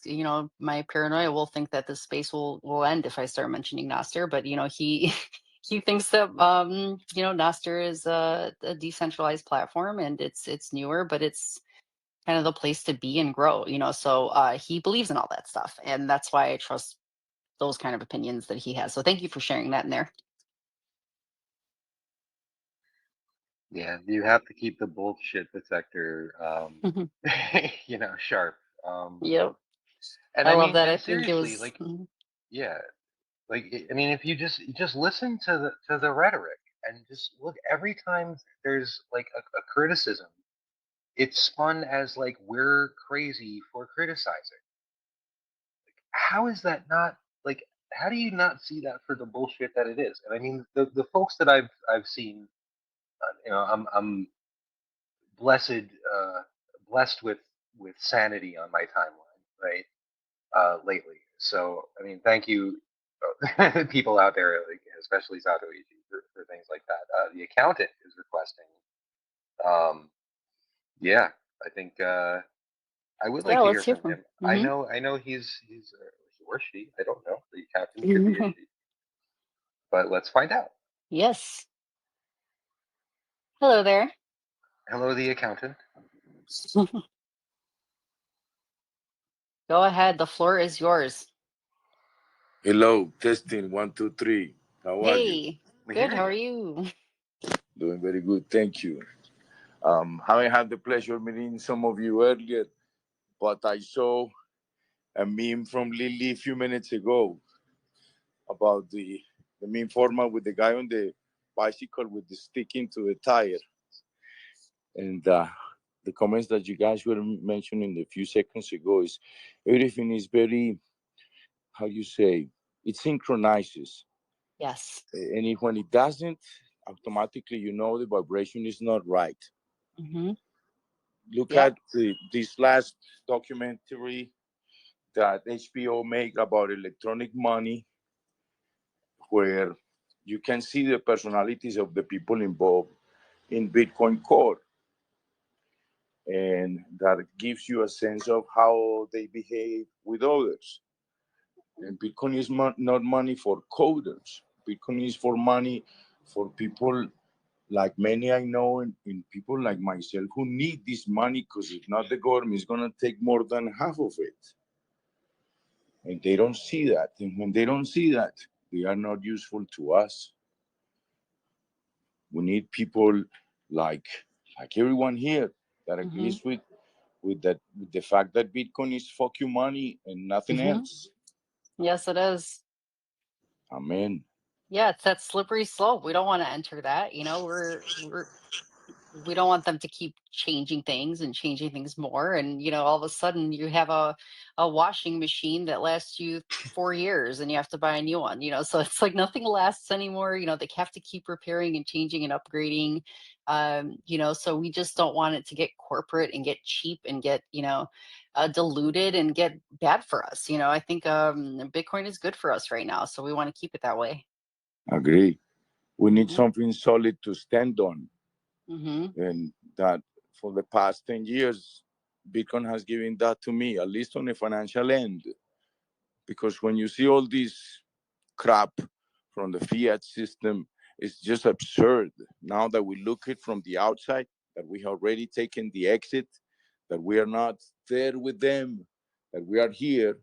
[SPEAKER 1] my paranoia will think that the space will end if I start mentioning Noster, but he he thinks that Noster is a decentralized platform, and it's newer, but it's kind of the place to be and grow, so he believes in all that stuff, and that's why I trust those kind of opinions that he has. So thank you for sharing that in there.
[SPEAKER 2] Yeah, you have to keep the bullshit detector, sharp.
[SPEAKER 1] Yep.
[SPEAKER 2] And
[SPEAKER 1] I
[SPEAKER 2] I
[SPEAKER 1] love
[SPEAKER 2] mean,
[SPEAKER 1] that. I
[SPEAKER 2] and
[SPEAKER 1] think it
[SPEAKER 2] seriously,
[SPEAKER 1] was
[SPEAKER 2] like, yeah, like I mean, if you just listen to the rhetoric and just look every time there's like a criticism, it's spun as like we're crazy for criticizing. How is that not like? How do you not see that for the bullshit that it is? And I mean, the folks that I've seen, I'm blessed blessed with sanity on my timeline, right? Lately. So I mean, thank you, people out there, like, especially Satoichi, for things like that. The accountant is requesting. Um, yeah, I think I would like
[SPEAKER 1] yeah.
[SPEAKER 2] to
[SPEAKER 1] Let's
[SPEAKER 2] hear
[SPEAKER 1] hear
[SPEAKER 2] from
[SPEAKER 1] from.
[SPEAKER 2] him. I know he's he or she. I don't know. The accountant could be a
[SPEAKER 1] Hmm.
[SPEAKER 2] she, but let's find out.
[SPEAKER 1] Yes. Hello there.
[SPEAKER 2] Hello, the accountant.
[SPEAKER 1] Go ahead. The floor is yours.
[SPEAKER 6] Hello, testing 1, 2, 3. How are you?
[SPEAKER 1] Hey.
[SPEAKER 2] We
[SPEAKER 1] Good.
[SPEAKER 2] hear
[SPEAKER 1] How
[SPEAKER 2] you.
[SPEAKER 1] are you?
[SPEAKER 6] Doing very good, thank you. Haven't had the pleasure of meeting some of you earlier, but I saw a meme from Lily a few minutes ago about the meme format with the guy on the bicycle with the stick into the tire, and the comments that you guys were mentioning a few seconds ago is everything is very, how you say, it synchronizes.
[SPEAKER 1] Yes.
[SPEAKER 6] And when it doesn't, automatically you know the vibration is not right.
[SPEAKER 1] Mm-hmm.
[SPEAKER 6] Look
[SPEAKER 1] Yep.
[SPEAKER 6] at this last documentary that HBO made about electronic money, where you can see the personalities of the people involved in Bitcoin Core. And that gives you a sense of how they behave with others. And Bitcoin is not money for coders. Bitcoin is for money for people like many I know, and people like myself who need this money, because if not, the government is going to take more than half of it. And they don't see that. And when they don't see that, they are not useful to us. We need people like everyone here that agrees with the fact that Bitcoin is fuck you money and nothing else.
[SPEAKER 1] Yes, it is.
[SPEAKER 6] Amen.
[SPEAKER 1] Yeah, it's that slippery slope. We don't want to enter that. We don't want them to keep changing things and changing things more. And all of a sudden you have a washing machine that lasts you 4 years and you have to buy a new one. So it's like nothing lasts anymore. They have to keep repairing and changing and upgrading. So we just don't want it to get corporate and get cheap and get diluted and get bad for us. I think Bitcoin is good for us right now, so we want to keep it that way.
[SPEAKER 6] Agree. We need
[SPEAKER 1] Mhm.
[SPEAKER 6] something solid to stand on.
[SPEAKER 1] Mm-hmm.
[SPEAKER 6] And that for the past 10 years, Bitcoin has given that to me, at least on the financial end. Because when you see all this crap from the fiat system, it's just absurd. Now that we look at it from the outside, that we have already taken the exit, that we are not there with them, that we are here,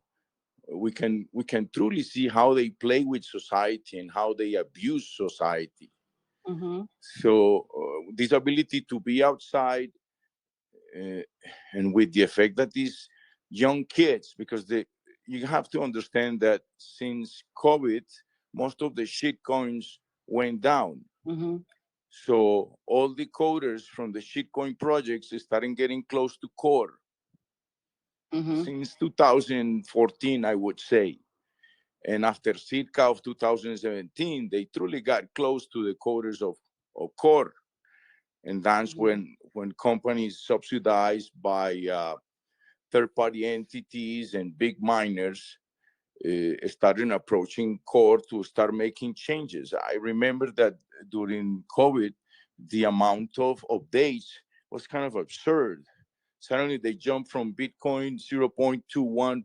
[SPEAKER 6] we can truly see how they play with society and how they abuse society.
[SPEAKER 1] Mm-hmm.
[SPEAKER 6] So this ability to be outside, and with the effect that these young kids, because you have to understand that since COVID, most of the shit coins went down.
[SPEAKER 1] Mm-hmm.
[SPEAKER 6] So all the coders from the shitcoin projects started getting close to core
[SPEAKER 1] Mm-hmm.
[SPEAKER 6] since 2014, I would say. And after circa of 2017, they truly got close to the coders of core. And that's when companies subsidized by third-party entities and big miners started approaching core to start making changes. I remember that during COVID, the amount of updates was kind of absurd. Suddenly they jumped from Bitcoin 0.21,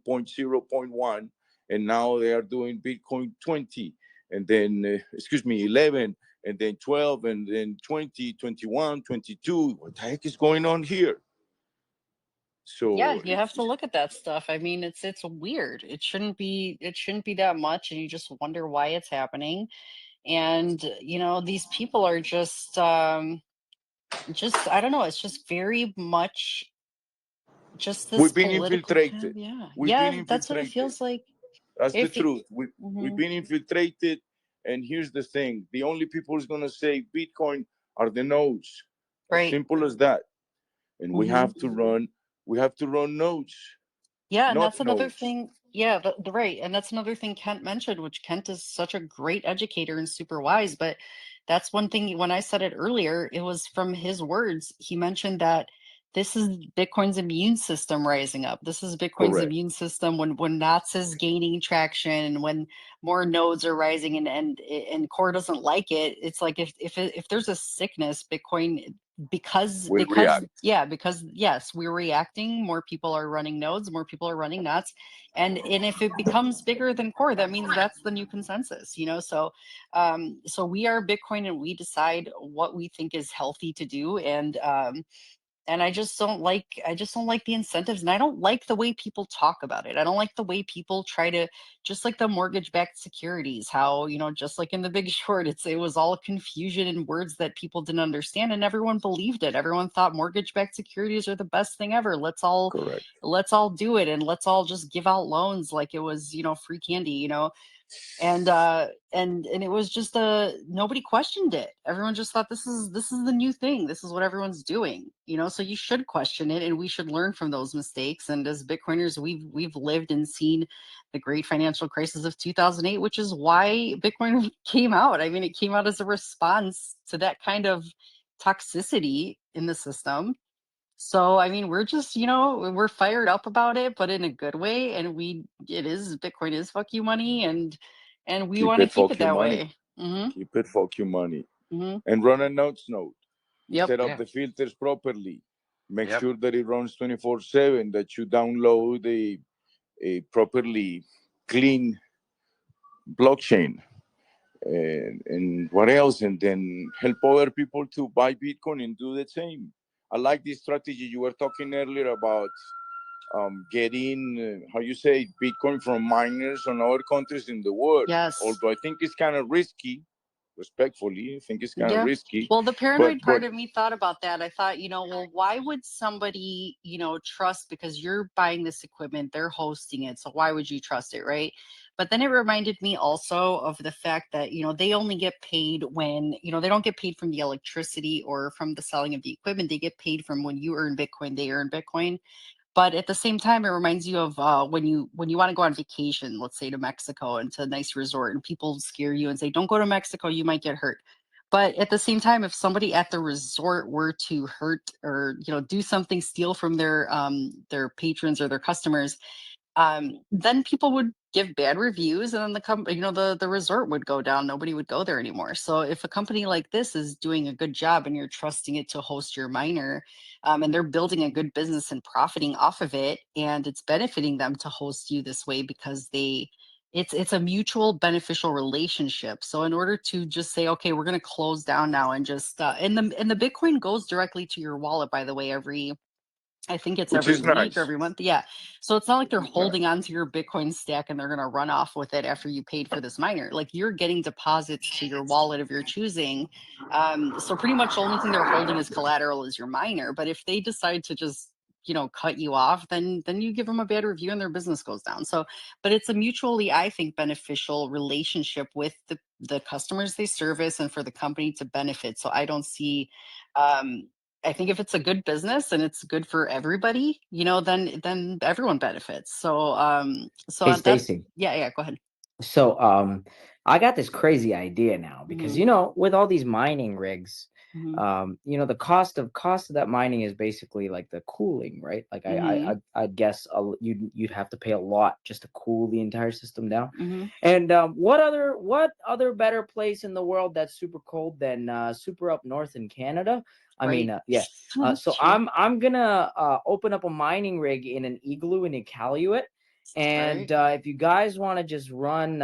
[SPEAKER 6] 0.1, and now they are doing Bitcoin 20, and then, 11, and then 12, and then 20, 21, 22. What the heck is going on here?
[SPEAKER 1] Yeah,
[SPEAKER 6] So
[SPEAKER 1] you have to look at that stuff. I mean, it's weird. It shouldn't be that much, and you just wonder why it's happening. And these people are just I don't know, it's just very much just this
[SPEAKER 6] we've been
[SPEAKER 1] political kind
[SPEAKER 6] infiltrated.
[SPEAKER 1] of, yeah.
[SPEAKER 6] We've been
[SPEAKER 1] Yeah, that's what it
[SPEAKER 6] infiltrated.
[SPEAKER 1] feels like.
[SPEAKER 6] That's the
[SPEAKER 1] If it,
[SPEAKER 6] truth. We've
[SPEAKER 1] hmm
[SPEAKER 6] been infiltrated, and here's the thing: the only people who's gonna say Bitcoin are the nodes. As
[SPEAKER 1] right.
[SPEAKER 6] simple as that. And we
[SPEAKER 1] hmm
[SPEAKER 6] have to run. We have to run nodes,
[SPEAKER 1] Yeah, and
[SPEAKER 6] not
[SPEAKER 1] that's another
[SPEAKER 6] nodes.
[SPEAKER 1] thing. Yeah, right. And that's another thing Kent mentioned, which Kent is such a great educator and super wise. But that's one thing when I said it earlier, it was from his words. He mentioned that this is Bitcoin's immune system rising up. This is Bitcoin's
[SPEAKER 6] Correct.
[SPEAKER 1] immune system when NOTs is gaining traction, when more nodes are rising and core doesn't like it. It's like if there's a sickness, Bitcoin
[SPEAKER 6] We react.
[SPEAKER 1] because yes, we're reacting, more people are running nodes, more people are running knots, and if it becomes bigger than core, that means that's the new consensus. So we are Bitcoin, and we decide what we think is healthy to do. And I just don't like the incentives, and I don't like the way people talk about it. I don't like the way people try to, just like the mortgage backed securities, how, just like in The Big Short, it was all confusion and words that people didn't understand, and everyone believed it. Everyone thought mortgage backed securities are the best thing ever.
[SPEAKER 6] Correct.
[SPEAKER 1] Let's all do it, and let's all just give out loans like it was, free candy. and it was just nobody questioned it. Everyone just thought this is the new thing. This is what everyone's doing, you know. So you should question it, and we should learn from those mistakes. And as Bitcoiners, we've lived and seen the great financial crisis of 2008, which is why Bitcoin came out. I mean, it came out as a response to that kind of toxicity in the system. So, I mean, we're just, you know, we're fired up about it, but in a good way. And Bitcoin is fuck you money, and we
[SPEAKER 6] Keep
[SPEAKER 1] want to
[SPEAKER 6] it
[SPEAKER 1] keep
[SPEAKER 6] fuck
[SPEAKER 1] it
[SPEAKER 6] your
[SPEAKER 1] that
[SPEAKER 6] money.
[SPEAKER 1] way. Mm-hmm.
[SPEAKER 6] Keep it fuck your money.
[SPEAKER 1] Mm-hmm.
[SPEAKER 6] And run a notes node.
[SPEAKER 1] Yep.
[SPEAKER 6] Set up
[SPEAKER 2] Yeah.
[SPEAKER 6] the filters properly. Make
[SPEAKER 2] Yep.
[SPEAKER 6] sure that it runs 24/7, that you download a properly clean blockchain. And what else? And then help other people to buy Bitcoin and do the same. I like this strategy you were talking earlier about getting, how you say, Bitcoin from miners on other countries in the world.
[SPEAKER 1] Yes.
[SPEAKER 6] Although I think it's kind of risky, respectfully, I think it's kind of
[SPEAKER 1] Yeah.
[SPEAKER 6] risky.
[SPEAKER 1] Well, the paranoid
[SPEAKER 6] But
[SPEAKER 1] part of me thought about that. I thought, you know, well, why would somebody, you know, trust, because you're buying this equipment, they're hosting it. So why would you trust it, right? But then it reminded me also of the fact that, you know, they only get paid when, you know, they don't get paid from the electricity or from the selling of the equipment. They get paid from when you earn Bitcoin, they earn Bitcoin. But at the same time, it reminds you of when you want to go on vacation, let's say to Mexico and to a nice resort, and people scare you and say, "Don't go to Mexico, you might get hurt." But at the same time, if somebody at the resort were to hurt or, you know, do something, steal from their patrons or their customers, then people would give bad reviews, and then the resort would go down. Nobody would go there anymore. So if a company like this is doing a good job and you're trusting it to host your miner, and they're building a good business and profiting off of it, and it's benefiting them to host you this way because it's a mutual beneficial relationship. So in order to just say, okay, we're going to close down now and just and the Bitcoin goes directly to your wallet, by the way, I think it's
[SPEAKER 6] which
[SPEAKER 1] every
[SPEAKER 6] is
[SPEAKER 1] week or
[SPEAKER 6] nice.
[SPEAKER 1] every month. Yeah. So it's not like they're
[SPEAKER 6] Which is
[SPEAKER 1] holding
[SPEAKER 6] nice.
[SPEAKER 1] onto your Bitcoin stack and they're going to run off with it after you paid for this miner. Like, you're getting deposits to your wallet of your choosing. So pretty much the only thing they're holding as collateral is your miner. But if they decide to just, you know, cut you off, then you give them a bad review and their business goes down. So, but it's a mutually, I think, beneficial relationship with the customers they service and for the company to benefit. So I don't see, I think if it's a good business and it's good for everybody, you know, then everyone benefits. So
[SPEAKER 4] Hey,
[SPEAKER 1] that's,
[SPEAKER 4] Stacy.
[SPEAKER 1] yeah, go ahead.
[SPEAKER 4] So I got this crazy idea now because, you know, with all these mining rigs, you know, the cost of that mining is basically like the cooling, right? Like I'd guess you'd have to pay a lot just to cool the entire system down. And what other better place in the world that's super cold than super up north in Canada? I
[SPEAKER 1] Right.
[SPEAKER 4] mean, yeah. So
[SPEAKER 1] True.
[SPEAKER 4] I'm gonna open up a mining rig in an igloo in Iqaluit. And if you guys want to just run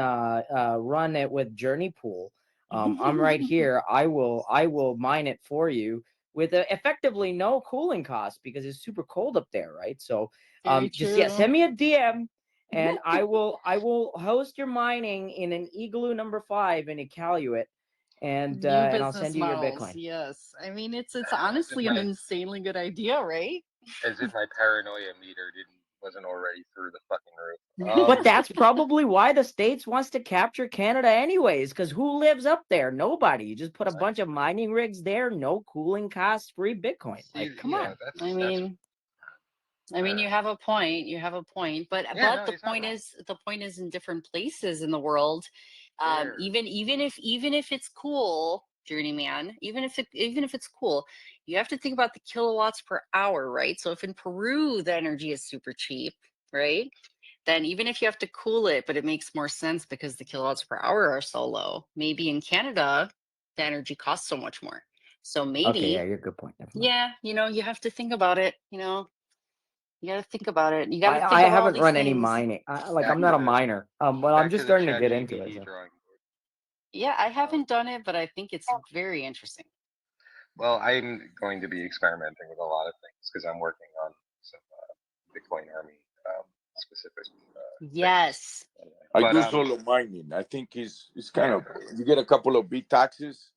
[SPEAKER 4] it with Journey Pool, I'm right here. I will mine it for you with effectively no cooling costs because it's super cold up there, right? So
[SPEAKER 1] Very
[SPEAKER 4] just
[SPEAKER 1] true.
[SPEAKER 4] send me a DM and I will host your mining in an igloo number 5 in Iqaluit, and
[SPEAKER 1] New
[SPEAKER 4] and I'll
[SPEAKER 1] business
[SPEAKER 4] send you your
[SPEAKER 1] models.
[SPEAKER 4] Bitcoin.
[SPEAKER 1] Yes. I mean, it's honestly an insanely good idea, right?
[SPEAKER 2] As if my paranoia meter wasn't already through the fucking roof.
[SPEAKER 4] But that's probably why the States wants to capture Canada anyways, because who lives up there? Nobody. You just put a bunch of mining rigs there, no cooling costs, free Bitcoin. Like, come on.
[SPEAKER 1] I mean, you have a point. You have a point, but the point is in different places in the world. Even if it's cool, journeyman, even if it's cool, you have to think about the kilowatts per hour, right? So if in Peru the energy is super cheap, right? Then even if you have to cool it, but it makes more sense because the kilowatts per hour are so low. Maybe in Canada, the energy costs so much more. So maybe,
[SPEAKER 4] Okay, yeah, you're a good point.
[SPEAKER 1] yeah, you know, you have to think about it. You know, you got to think about it. You got to think
[SPEAKER 4] I
[SPEAKER 1] about all
[SPEAKER 4] haven't
[SPEAKER 1] these
[SPEAKER 4] run any
[SPEAKER 1] things.
[SPEAKER 4] mining. I'm not a miner, but I'm just starting to get into it. So.
[SPEAKER 1] Yeah, I haven't done it, but I think it's very interesting.
[SPEAKER 2] Well, I'm going to be experimenting with a lot of things because I'm working on some Bitcoin Army specific.
[SPEAKER 1] Yes.
[SPEAKER 6] I do solo mining. I think it's kind of, you get a couple of big taxes,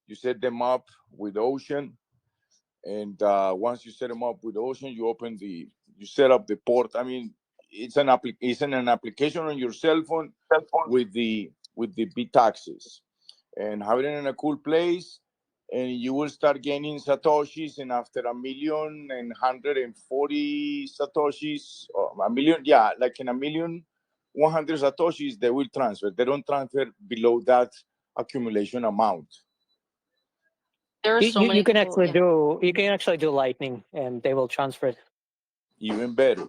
[SPEAKER 6] you set them up with Ocean, and once you set them up with Ocean, you set up the port. I mean, it's an application on your cell phone with the bit taxes, and have it in a cool place, and you will start gaining satoshis. And after 1,140 satoshis, or a million, yeah, like in 1,100 satoshis, they will transfer. They don't transfer below that accumulation amount.
[SPEAKER 1] There are so many
[SPEAKER 3] You can
[SPEAKER 1] people,
[SPEAKER 3] actually do Lightning, and they will transfer it.
[SPEAKER 6] Even better.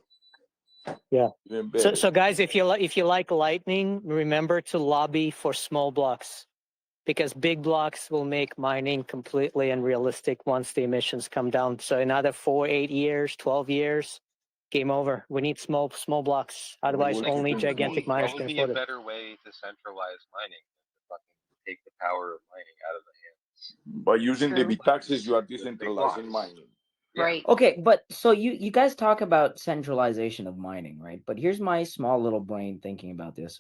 [SPEAKER 3] Yeah.
[SPEAKER 6] Even better.
[SPEAKER 3] So guys, if you like Lightning, remember to lobby for small blocks, because big blocks will make mining completely unrealistic once the emissions come down. So another 4, 8 years, 12 years, game over. We need small blocks. Otherwise, only gigantic miners
[SPEAKER 2] What
[SPEAKER 3] can
[SPEAKER 2] would be a
[SPEAKER 3] afford it.
[SPEAKER 2] better way to centralize mining than to fucking take the power of mining out of the hands?
[SPEAKER 6] By using the
[SPEAKER 1] True.
[SPEAKER 6] bit taxes, you are
[SPEAKER 2] With big
[SPEAKER 6] decentralizing
[SPEAKER 2] blocks.
[SPEAKER 6] mining.
[SPEAKER 2] Yeah.
[SPEAKER 1] right?
[SPEAKER 4] Okay, but so you guys talk about centralization of mining, right? But here's my small little brain thinking about this.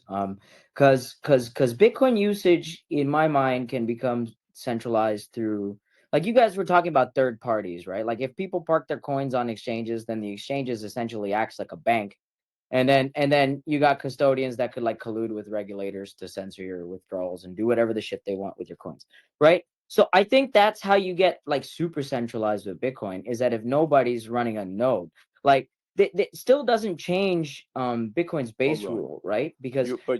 [SPEAKER 4] Because Bitcoin usage in my mind can become centralized through, like you guys were talking about third parties, right? Like if people park their coins on exchanges, then the exchanges essentially acts like a bank. And then you got custodians that could like collude with regulators to censor your withdrawals and do whatever the shit they want with your coins, right? So I think that's how you get like super centralized with Bitcoin, is that if nobody's running a node, like that still doesn't change Bitcoin's base
[SPEAKER 6] Hold on.
[SPEAKER 4] rule, right? Because
[SPEAKER 6] You're a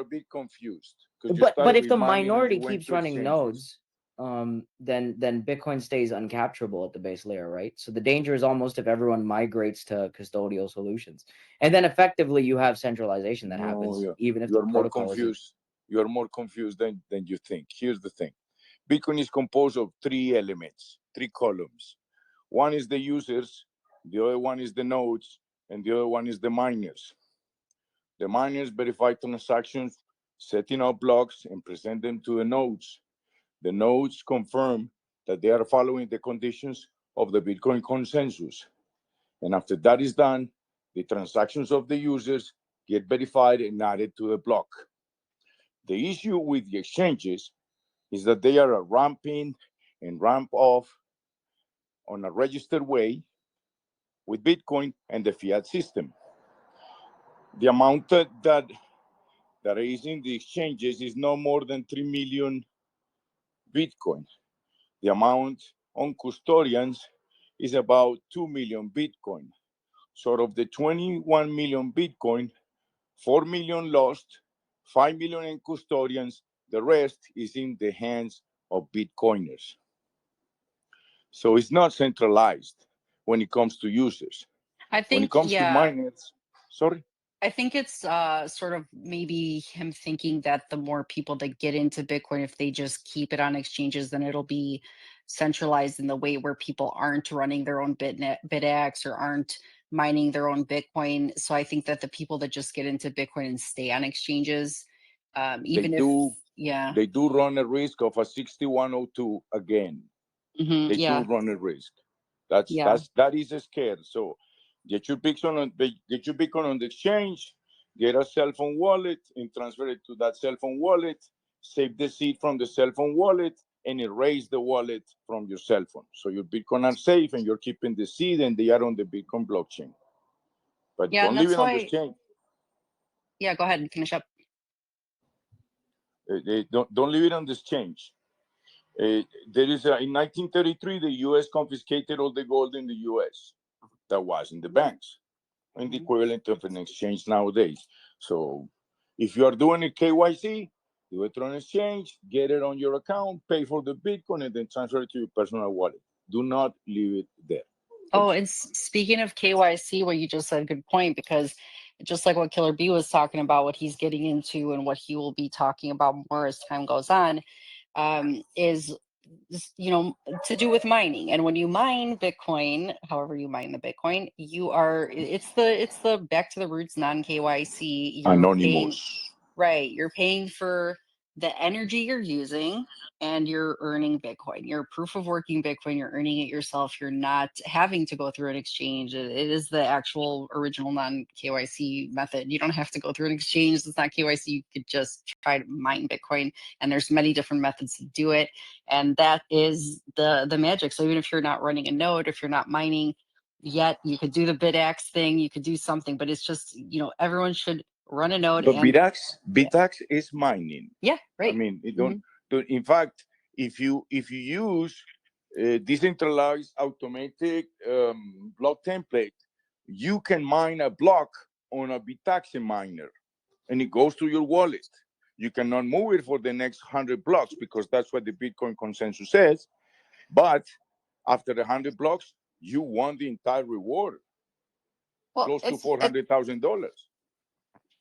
[SPEAKER 6] bit confused, because you
[SPEAKER 4] but
[SPEAKER 6] started
[SPEAKER 4] if
[SPEAKER 6] with
[SPEAKER 4] the
[SPEAKER 6] mining and
[SPEAKER 4] minority
[SPEAKER 6] you went
[SPEAKER 4] keeps
[SPEAKER 6] to
[SPEAKER 4] running
[SPEAKER 6] exchanges.
[SPEAKER 4] nodes, then Bitcoin stays uncapturable at the base layer, right? So the danger is almost if everyone migrates to custodial solutions, and then effectively you have centralization that happens, even if the
[SPEAKER 6] You're more
[SPEAKER 4] protocol isn't.
[SPEAKER 6] confused. You're more confused than you think. Here's the thing: Bitcoin is composed of 3 elements, 3 columns. One is the users, the other one is the nodes, and the other one is the miners. The miners verify transactions, setting up blocks, and present them to the nodes. The nodes confirm that they are following the conditions of the Bitcoin consensus. And after that is done, the transactions of the users get verified and added to the block. The issue with the exchanges is that they are a ramp in and ramp off on a registered way with Bitcoin and the fiat system. The amount that is in the exchanges is no more than 3 million Bitcoin. The amount on custodians is about 2 million Bitcoin. So of the 21 million Bitcoin, 4 million lost, 5 million in custodians, the rest is in the hands of Bitcoiners. So it's not centralized when it comes to users.
[SPEAKER 1] I
[SPEAKER 6] When it
[SPEAKER 1] think,
[SPEAKER 6] comes to miners, sorry?
[SPEAKER 1] I think it's sort of maybe him thinking that the more people that get into Bitcoin, if they just keep it on exchanges, then it'll be centralized in the way where people aren't running their own BitX or aren't mining their own Bitcoin. So I think that the people that just get into Bitcoin and stay on exchanges, even if, yeah,
[SPEAKER 6] They do run a risk of a 6102 again. They do
[SPEAKER 1] yeah,
[SPEAKER 6] run a risk.
[SPEAKER 1] yeah.
[SPEAKER 6] That is a scare. So get your Bitcoin on the exchange, get a cell phone wallet, and transfer it to that cell phone wallet. Save the seed from the cell phone wallet and erase the wallet from your cell phone. So your Bitcoin are safe and you're keeping the seed and they are on the Bitcoin blockchain. But
[SPEAKER 1] Yeah,
[SPEAKER 6] don't
[SPEAKER 1] and
[SPEAKER 6] leave
[SPEAKER 1] that's
[SPEAKER 6] it on the
[SPEAKER 1] why,
[SPEAKER 6] exchange.
[SPEAKER 1] yeah, go ahead and finish up.
[SPEAKER 6] Don't leave it on the exchange. There is in 1933, the U.S. confiscated all the gold in the U.S. that was in the banks, and the equivalent of an exchange nowadays. So, if you are doing a KYC, do it on exchange, get it on your account, pay for the Bitcoin, and then transfer it to your personal wallet. Do not leave it there.
[SPEAKER 1] Oh, and speaking of KYC, what you just said, good point, because just like what Killer B was talking about, what he's getting into and what he will be talking about more as time goes on, is to do with mining. And when you mine Bitcoin, however you mine the Bitcoin, it's the back to the roots non-KYC. You're paying,
[SPEAKER 6] Anonymous.
[SPEAKER 1] right, you're paying for the energy you're using, and you're earning Bitcoin. You're proof of working Bitcoin. You're earning it yourself. You're not having to go through an exchange. It is the actual original non-KYC method. You don't have to go through an exchange. It's not KYC. You could just try to mine Bitcoin, and there's many different methods to do it. And that is the magic. So even if you're not running a node, if you're not mining, yet. You could do the BitX thing, you could do something, but it's just, everyone should run a node.
[SPEAKER 6] But
[SPEAKER 1] And
[SPEAKER 6] BitX is mining.
[SPEAKER 1] yeah,
[SPEAKER 6] I
[SPEAKER 1] right.
[SPEAKER 6] mean, it don't. In fact, if you use decentralized automatic block template, you can mine a block on a BitX miner, and it goes to your wallet. You cannot move it for the next 100 blocks because that's what the Bitcoin consensus says. But after the 100 blocks, you won the entire reward, close to $400,000.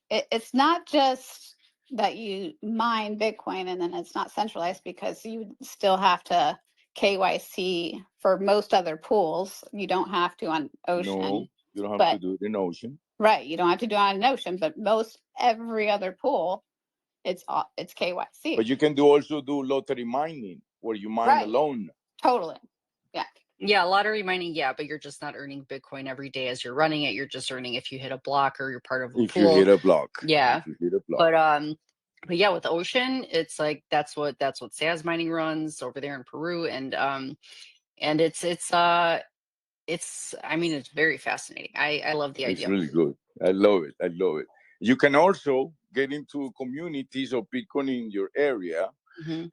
[SPEAKER 5] It's not just that you mine Bitcoin and then it's not centralized, because you still have to KYC for most other pools. You don't have to on Ocean.
[SPEAKER 6] No, you don't have to do it in Ocean.
[SPEAKER 5] Right, you don't have to do it on Ocean, but every other pool, it's KYC.
[SPEAKER 6] But you can also do lottery mining, where you mine alone.
[SPEAKER 5] Totally.
[SPEAKER 1] Yeah, lottery mining, yeah, but you're just not earning Bitcoin every day as you're running it. You're just earning if you hit a block or you're part of a
[SPEAKER 6] If
[SPEAKER 1] pool.
[SPEAKER 6] you hit a block.
[SPEAKER 1] Yeah.
[SPEAKER 6] If you hit a block.
[SPEAKER 1] But yeah, with Ocean, it's like that's what SAS mining runs over there in Peru, and it's I mean, it's very fascinating. I love the idea.
[SPEAKER 6] It's really good. I love it. You can also get into communities of Bitcoin in your area,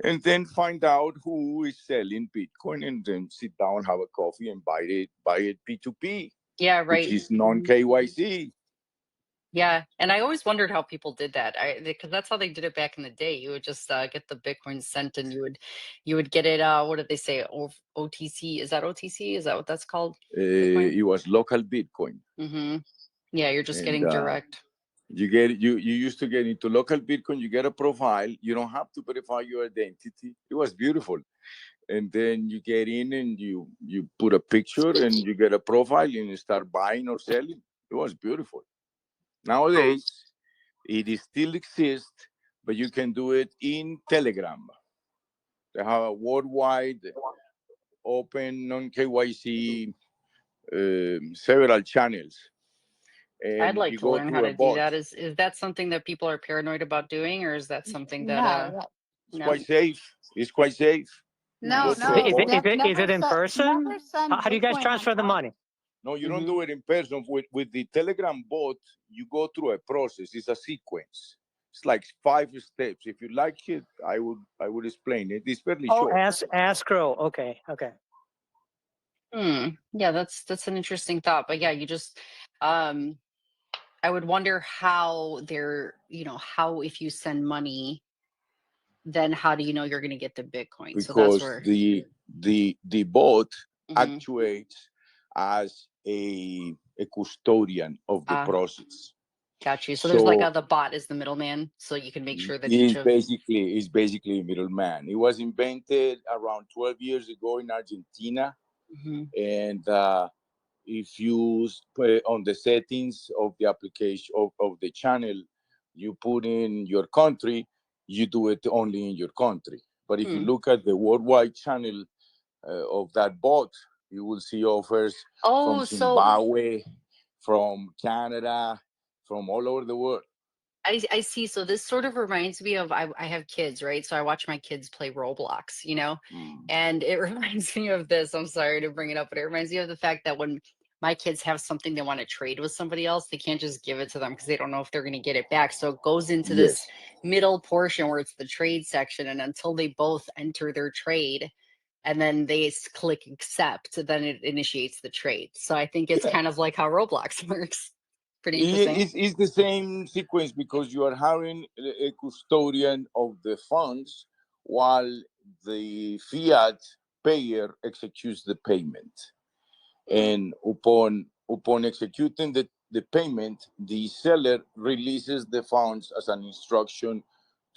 [SPEAKER 6] and then find out who is selling Bitcoin, and then sit down, have a coffee, and buy it P2P.
[SPEAKER 1] Yeah, right.
[SPEAKER 6] Which is non-KYC.
[SPEAKER 1] Yeah, and I always wondered how people did that. Because that's how they did it back in the day. You would just get the Bitcoin sent, and you would get it. What did they say? OTC? Is that OTC? Is that what that's called?
[SPEAKER 6] It was local Bitcoin.
[SPEAKER 1] Yeah, you're just getting direct.
[SPEAKER 6] You used to get into local Bitcoin. You get a profile. You don't have to verify your identity. It was beautiful. And then you get in and you put a picture and you get a profile and you start buying or selling. It was beautiful. Nowadays, it still exists, but you can do it in Telegram. They have a worldwide open non-KYC several channels. And
[SPEAKER 1] I'd like to learn how to do that. Is that something that people are paranoid about doing, or is that something that
[SPEAKER 6] it's quite safe? It's quite safe.
[SPEAKER 5] No.
[SPEAKER 3] Is it in person? How do you guys transfer the money?
[SPEAKER 6] No, you don't do it in person. With the Telegram bot, you go through a process. It's a sequence. It's like 5 steps. If you like it, I would explain it. It's fairly short.
[SPEAKER 3] escrow. Okay.
[SPEAKER 1] Yeah, that's an interesting thought. But yeah, you just I would wonder how how if you send money, then how do you know you're going to get the Bitcoin?
[SPEAKER 6] Because
[SPEAKER 1] so that's where
[SPEAKER 6] the bot actuates as a custodian of the process.
[SPEAKER 1] Got you. So there's like the bot is the middleman, so you can make sure that
[SPEAKER 6] he's basically a middleman. It was invented around 12 years ago in Argentina, and if you put on the settings of the application of the channel, you put in your country, you do it only in your country. But if you look at the worldwide channel of that bot, you will see offers from Zimbabwe, from Canada, from all over the world.
[SPEAKER 1] I see. So this sort of reminds me of I have kids, right? So I watch my kids play Roblox, and it reminds me of this. I'm sorry to bring it up, but it reminds me of the fact that when my kids have something they want to trade with somebody else, they can't just give it to them because they don't know if they're going to get it back. So it goes into this middle portion where it's the trade section, and until they both enter their trade, and then they click accept, then it initiates the trade. So I think it's kind of like how Roblox works. Pretty interesting.
[SPEAKER 6] It's the same sequence because you are having a custodian of the funds while the fiat payer executes the payment. And upon executing the payment, the seller releases the funds as an instruction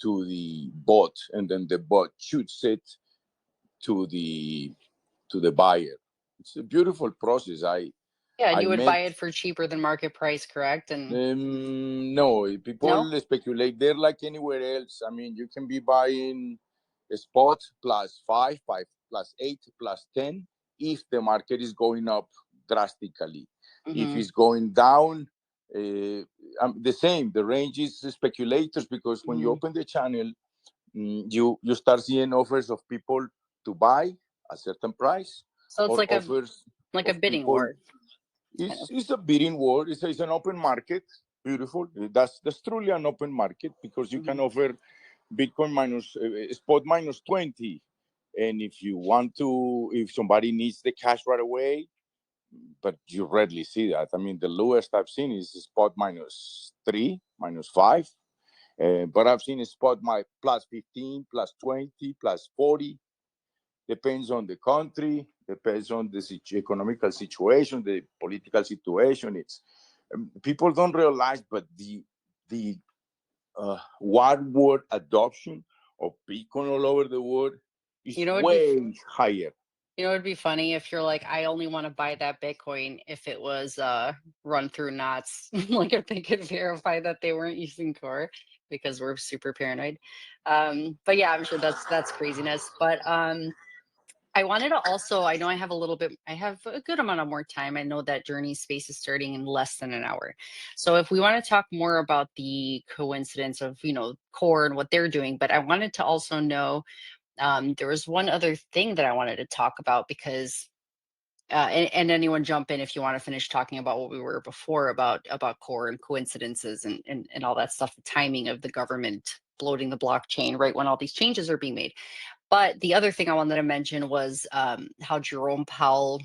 [SPEAKER 6] to the bot, and then the bot shoots it to the buyer. It's a beautiful process.
[SPEAKER 1] And you would buy it for cheaper than market price, correct? And
[SPEAKER 6] no, people speculate. They're like anywhere else. I mean, you can be buying a spot plus 5 plus 8 plus 10 if the market is going up drastically. If it's going down, the same. The range is speculators because when you open the channel, you start seeing offers of people to buy a certain price.
[SPEAKER 1] So it's like a bidding war. kind of.
[SPEAKER 6] It's a bidding war. It's an open market. Beautiful. That's truly an open market because you can offer Bitcoin minus spot minus 20. And if you want to, if somebody needs the cash right away, but you rarely see that. I mean, the lowest I've seen is spot minus 3, minus 5. But I've seen a spot my plus 15, plus 20, plus 40. Depends on the country, depends on the economical situation, the political situation. It's people don't realize, but the word adoption of Bitcoin all over the world is
[SPEAKER 1] You know,
[SPEAKER 6] way higher.
[SPEAKER 1] you know, it'd be funny if you're like, I only want to buy that Bitcoin if it was run through knots, like if they could verify that they weren't using Core, because we're super paranoid. But yeah, I'm sure that's craziness. But I wanted to also, I know I have a little bit, I have a good amount of more time. I know that Journey Space is starting in less than an hour. So if we want to talk more about the coincidence of, you know, Core and what they're doing, but I wanted to also know, there was one other thing that I wanted to talk about because, and anyone jump in if you want to finish talking about what we were before about Core and coincidences and all that stuff, the timing of the government bloating the blockchain right when all these changes are being made. But the other thing I wanted to mention was how Jerome Powell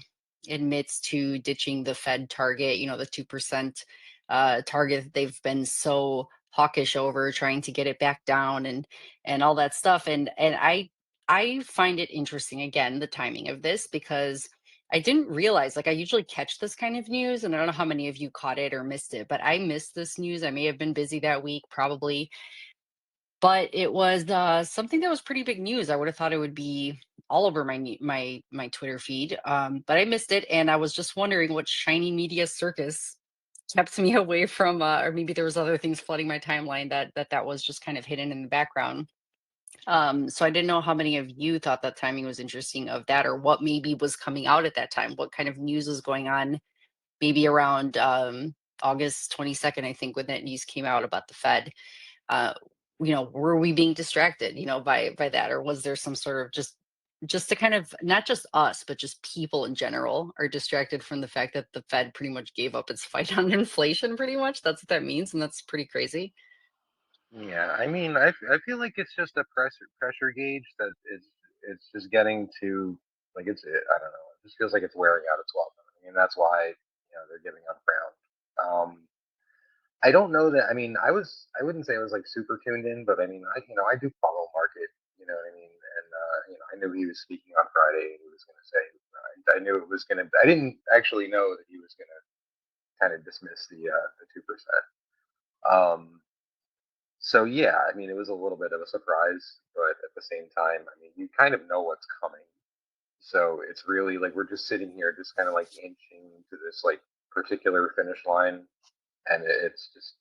[SPEAKER 1] admits to ditching the Fed target, you know, the 2% target that they've been so hawkish over, trying to get it back down and all that stuff. And I find it interesting, again, the timing of this, because I didn't realize, like, I usually catch this kind of news, and I don't know how many of you caught it or missed it, but I missed this news. I may have been busy that week, probably, but it was something that was pretty big news. I would have thought it would be all over my Twitter feed, but I missed it, and I was just wondering what shiny media circus kept me away from, or maybe there was other things flooding my timeline that was just kind of hidden in the background. So I didn't know how many of you thought that timing was interesting of that, or what maybe was coming out at that time. What kind of news was going on? Maybe around August 22nd, I think, when that news came out about the Fed. uh you know, were we being distracted, you know, by that, or was there some sort of just to kind of, not just us but just people in general are distracted from the fact that the Fed pretty much gave up its fight on inflation? Pretty much that's what that means, and that's pretty crazy.
[SPEAKER 2] Yeah, I mean, I feel like it's just a pressure gauge that it's just getting to, like, I don't know, it just feels like it's wearing out its welcome. I mean, that's why, you know, they're giving up ground. I don't know that. I mean, I wouldn't say I was like super tuned in, but I mean, I do follow market. You know what I mean? And I knew he was speaking on Friday, and he was going to say, I knew it was going to. I didn't actually know that he was going to kind of dismiss the 2%. So yeah, I mean, it was a little bit of a surprise, but at the same time, I mean, you kind of know what's coming. So it's really like we're just sitting here, just kind of like inching to this like particular finish line, and it's just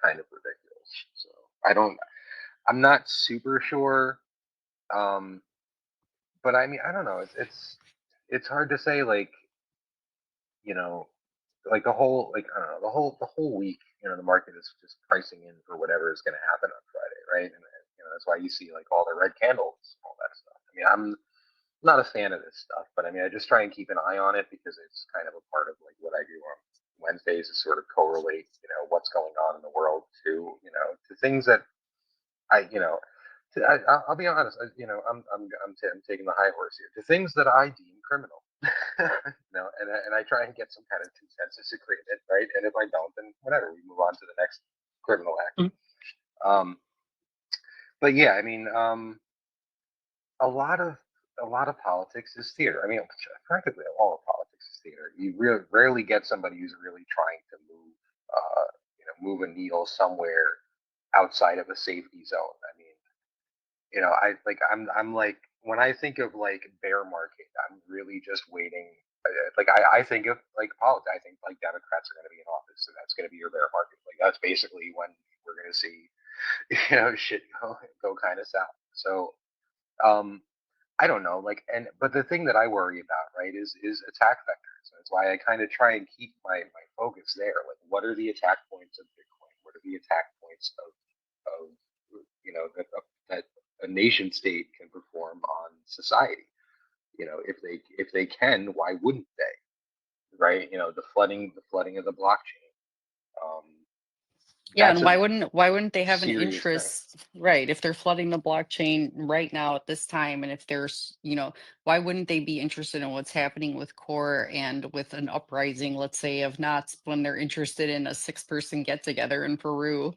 [SPEAKER 2] kind of ridiculous. So I'm not super sure, um, but I mean, I don't know. It's hard to say, like, you know, like the whole, like, I don't know, the whole week, you know, the market is just pricing in for whatever is going to happen on Friday, right? And you know, that's why you see like all the red candles, all that stuff. I mean, I'm not a fan of this stuff, but I mean, I just try and keep an eye on it because it's kind of a part of like what I do on Wednesdays, is sort of correlate, you know, what's going on in the world to, you know, to things that you know, I'll be honest, I'm taking the high horse here, to things that I deem criminal. You know, and I try and get some kind of consensus agreement, right? And if I don't, then whatever, we move on to the next criminal act.
[SPEAKER 1] Mm.
[SPEAKER 2] Um, but yeah, I mean, a lot of politics is theater. I mean, practically all of politics is theater. You rarely get somebody who's really trying to move, move a needle somewhere outside of a safety zone. I mean, you know, I'm like, when I think of like bear market, I'm really just waiting. Like I think of like politics. I think like Democrats are going to be in office, so that's going to be your bear market. Like that's basically when we're going to see, you know, shit go kind of south. So um, I don't know, like, but the thing that I worry about, right, is attack vectors. That's why I kind of try and keep my focus there. Like, what are the attack points of Bitcoin? What are the attack points of you know, that a nation state can perform on society? You know, if they can, why wouldn't they? right? You know, the flooding of the blockchain.
[SPEAKER 1] Yeah,
[SPEAKER 2] That's
[SPEAKER 1] and
[SPEAKER 2] a
[SPEAKER 1] why wouldn't they have an
[SPEAKER 2] serious thing.
[SPEAKER 1] interest, right? If they're flooding the blockchain right now at this time, and if there's, why wouldn't they be interested in what's happening with Core and with an uprising, let's say, of knots when they're interested in a 6-person get together in Peru,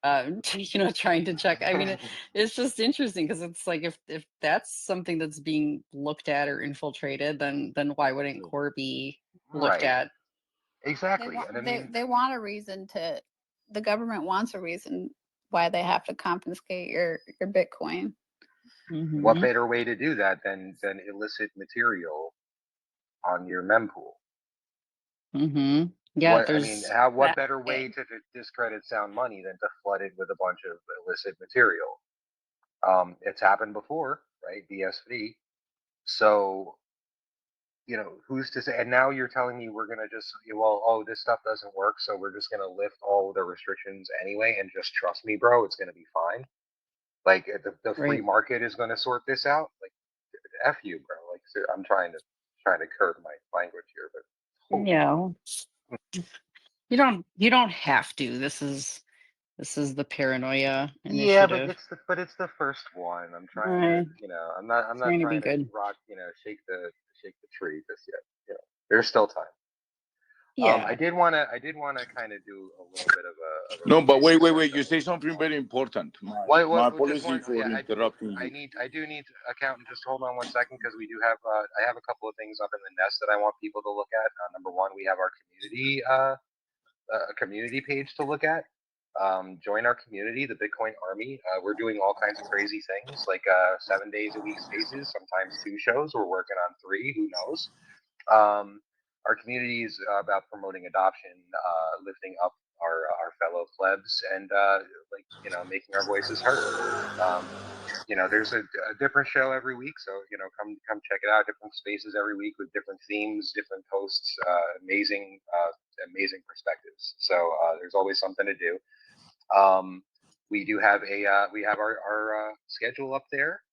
[SPEAKER 1] trying to check. I mean, it's just interesting because it's like if that's something that's being looked at or infiltrated, then why wouldn't Core be looked
[SPEAKER 2] Right.
[SPEAKER 1] at?
[SPEAKER 5] They
[SPEAKER 2] Exactly.
[SPEAKER 5] want
[SPEAKER 2] And I mean,
[SPEAKER 5] they want a reason to. The government wants a reason why they have to confiscate your Bitcoin.
[SPEAKER 2] what
[SPEAKER 1] Hmm.
[SPEAKER 2] better way to do that than illicit material on your mempool?
[SPEAKER 1] Hmm. Yeah,
[SPEAKER 2] What
[SPEAKER 5] That
[SPEAKER 2] better way to discredit sound money than to flood it with a bunch of illicit material? It's happened before, right? BSV. So, who's to say? And now you're telling me we're gonna just, well, oh, this stuff doesn't work, so we're just gonna lift all the restrictions anyway, and just trust me, bro, it's gonna be fine. Like the free
[SPEAKER 1] right.
[SPEAKER 2] market is gonna sort this out. Like, f you, bro. Like, I'm trying to curb my language here, but holy
[SPEAKER 1] Yeah, you don't have to. This is the Paranoia
[SPEAKER 2] yeah, but
[SPEAKER 1] Initiative.
[SPEAKER 2] it's the first one. I'm trying to,
[SPEAKER 1] Right.
[SPEAKER 2] I'm not
[SPEAKER 1] Trying to be
[SPEAKER 2] trying to
[SPEAKER 1] good.
[SPEAKER 2] rock, shake the tree just yet. There's still time. I
[SPEAKER 1] Yeah.
[SPEAKER 2] did wanna kind of do a little bit of a
[SPEAKER 6] No, but
[SPEAKER 2] review
[SPEAKER 6] wait,
[SPEAKER 2] here.
[SPEAKER 6] wait,
[SPEAKER 2] Like,
[SPEAKER 6] wait. You say something very important. My
[SPEAKER 2] what just
[SPEAKER 6] apology
[SPEAKER 2] one?
[SPEAKER 6] for
[SPEAKER 2] Yeah,
[SPEAKER 6] interrupting you.
[SPEAKER 2] I do need accountant. Just hold on one second because we do have I have a couple of things up in the nest that I want people to look at. Number one, we have our community page to look at. Join our community, the Bitcoin Army. We're doing all kinds of crazy things, like 7 days a week spaces, sometimes 2 shows. We're working on 3. Who knows? Um, our community is about promoting adoption, lifting up our fellow plebs, and making our voices heard. Um, there's a different show every week, so come check it out. Different spaces every week with different themes, different posts, amazing perspectives. So there's always something to do. We do have we have our schedule up there.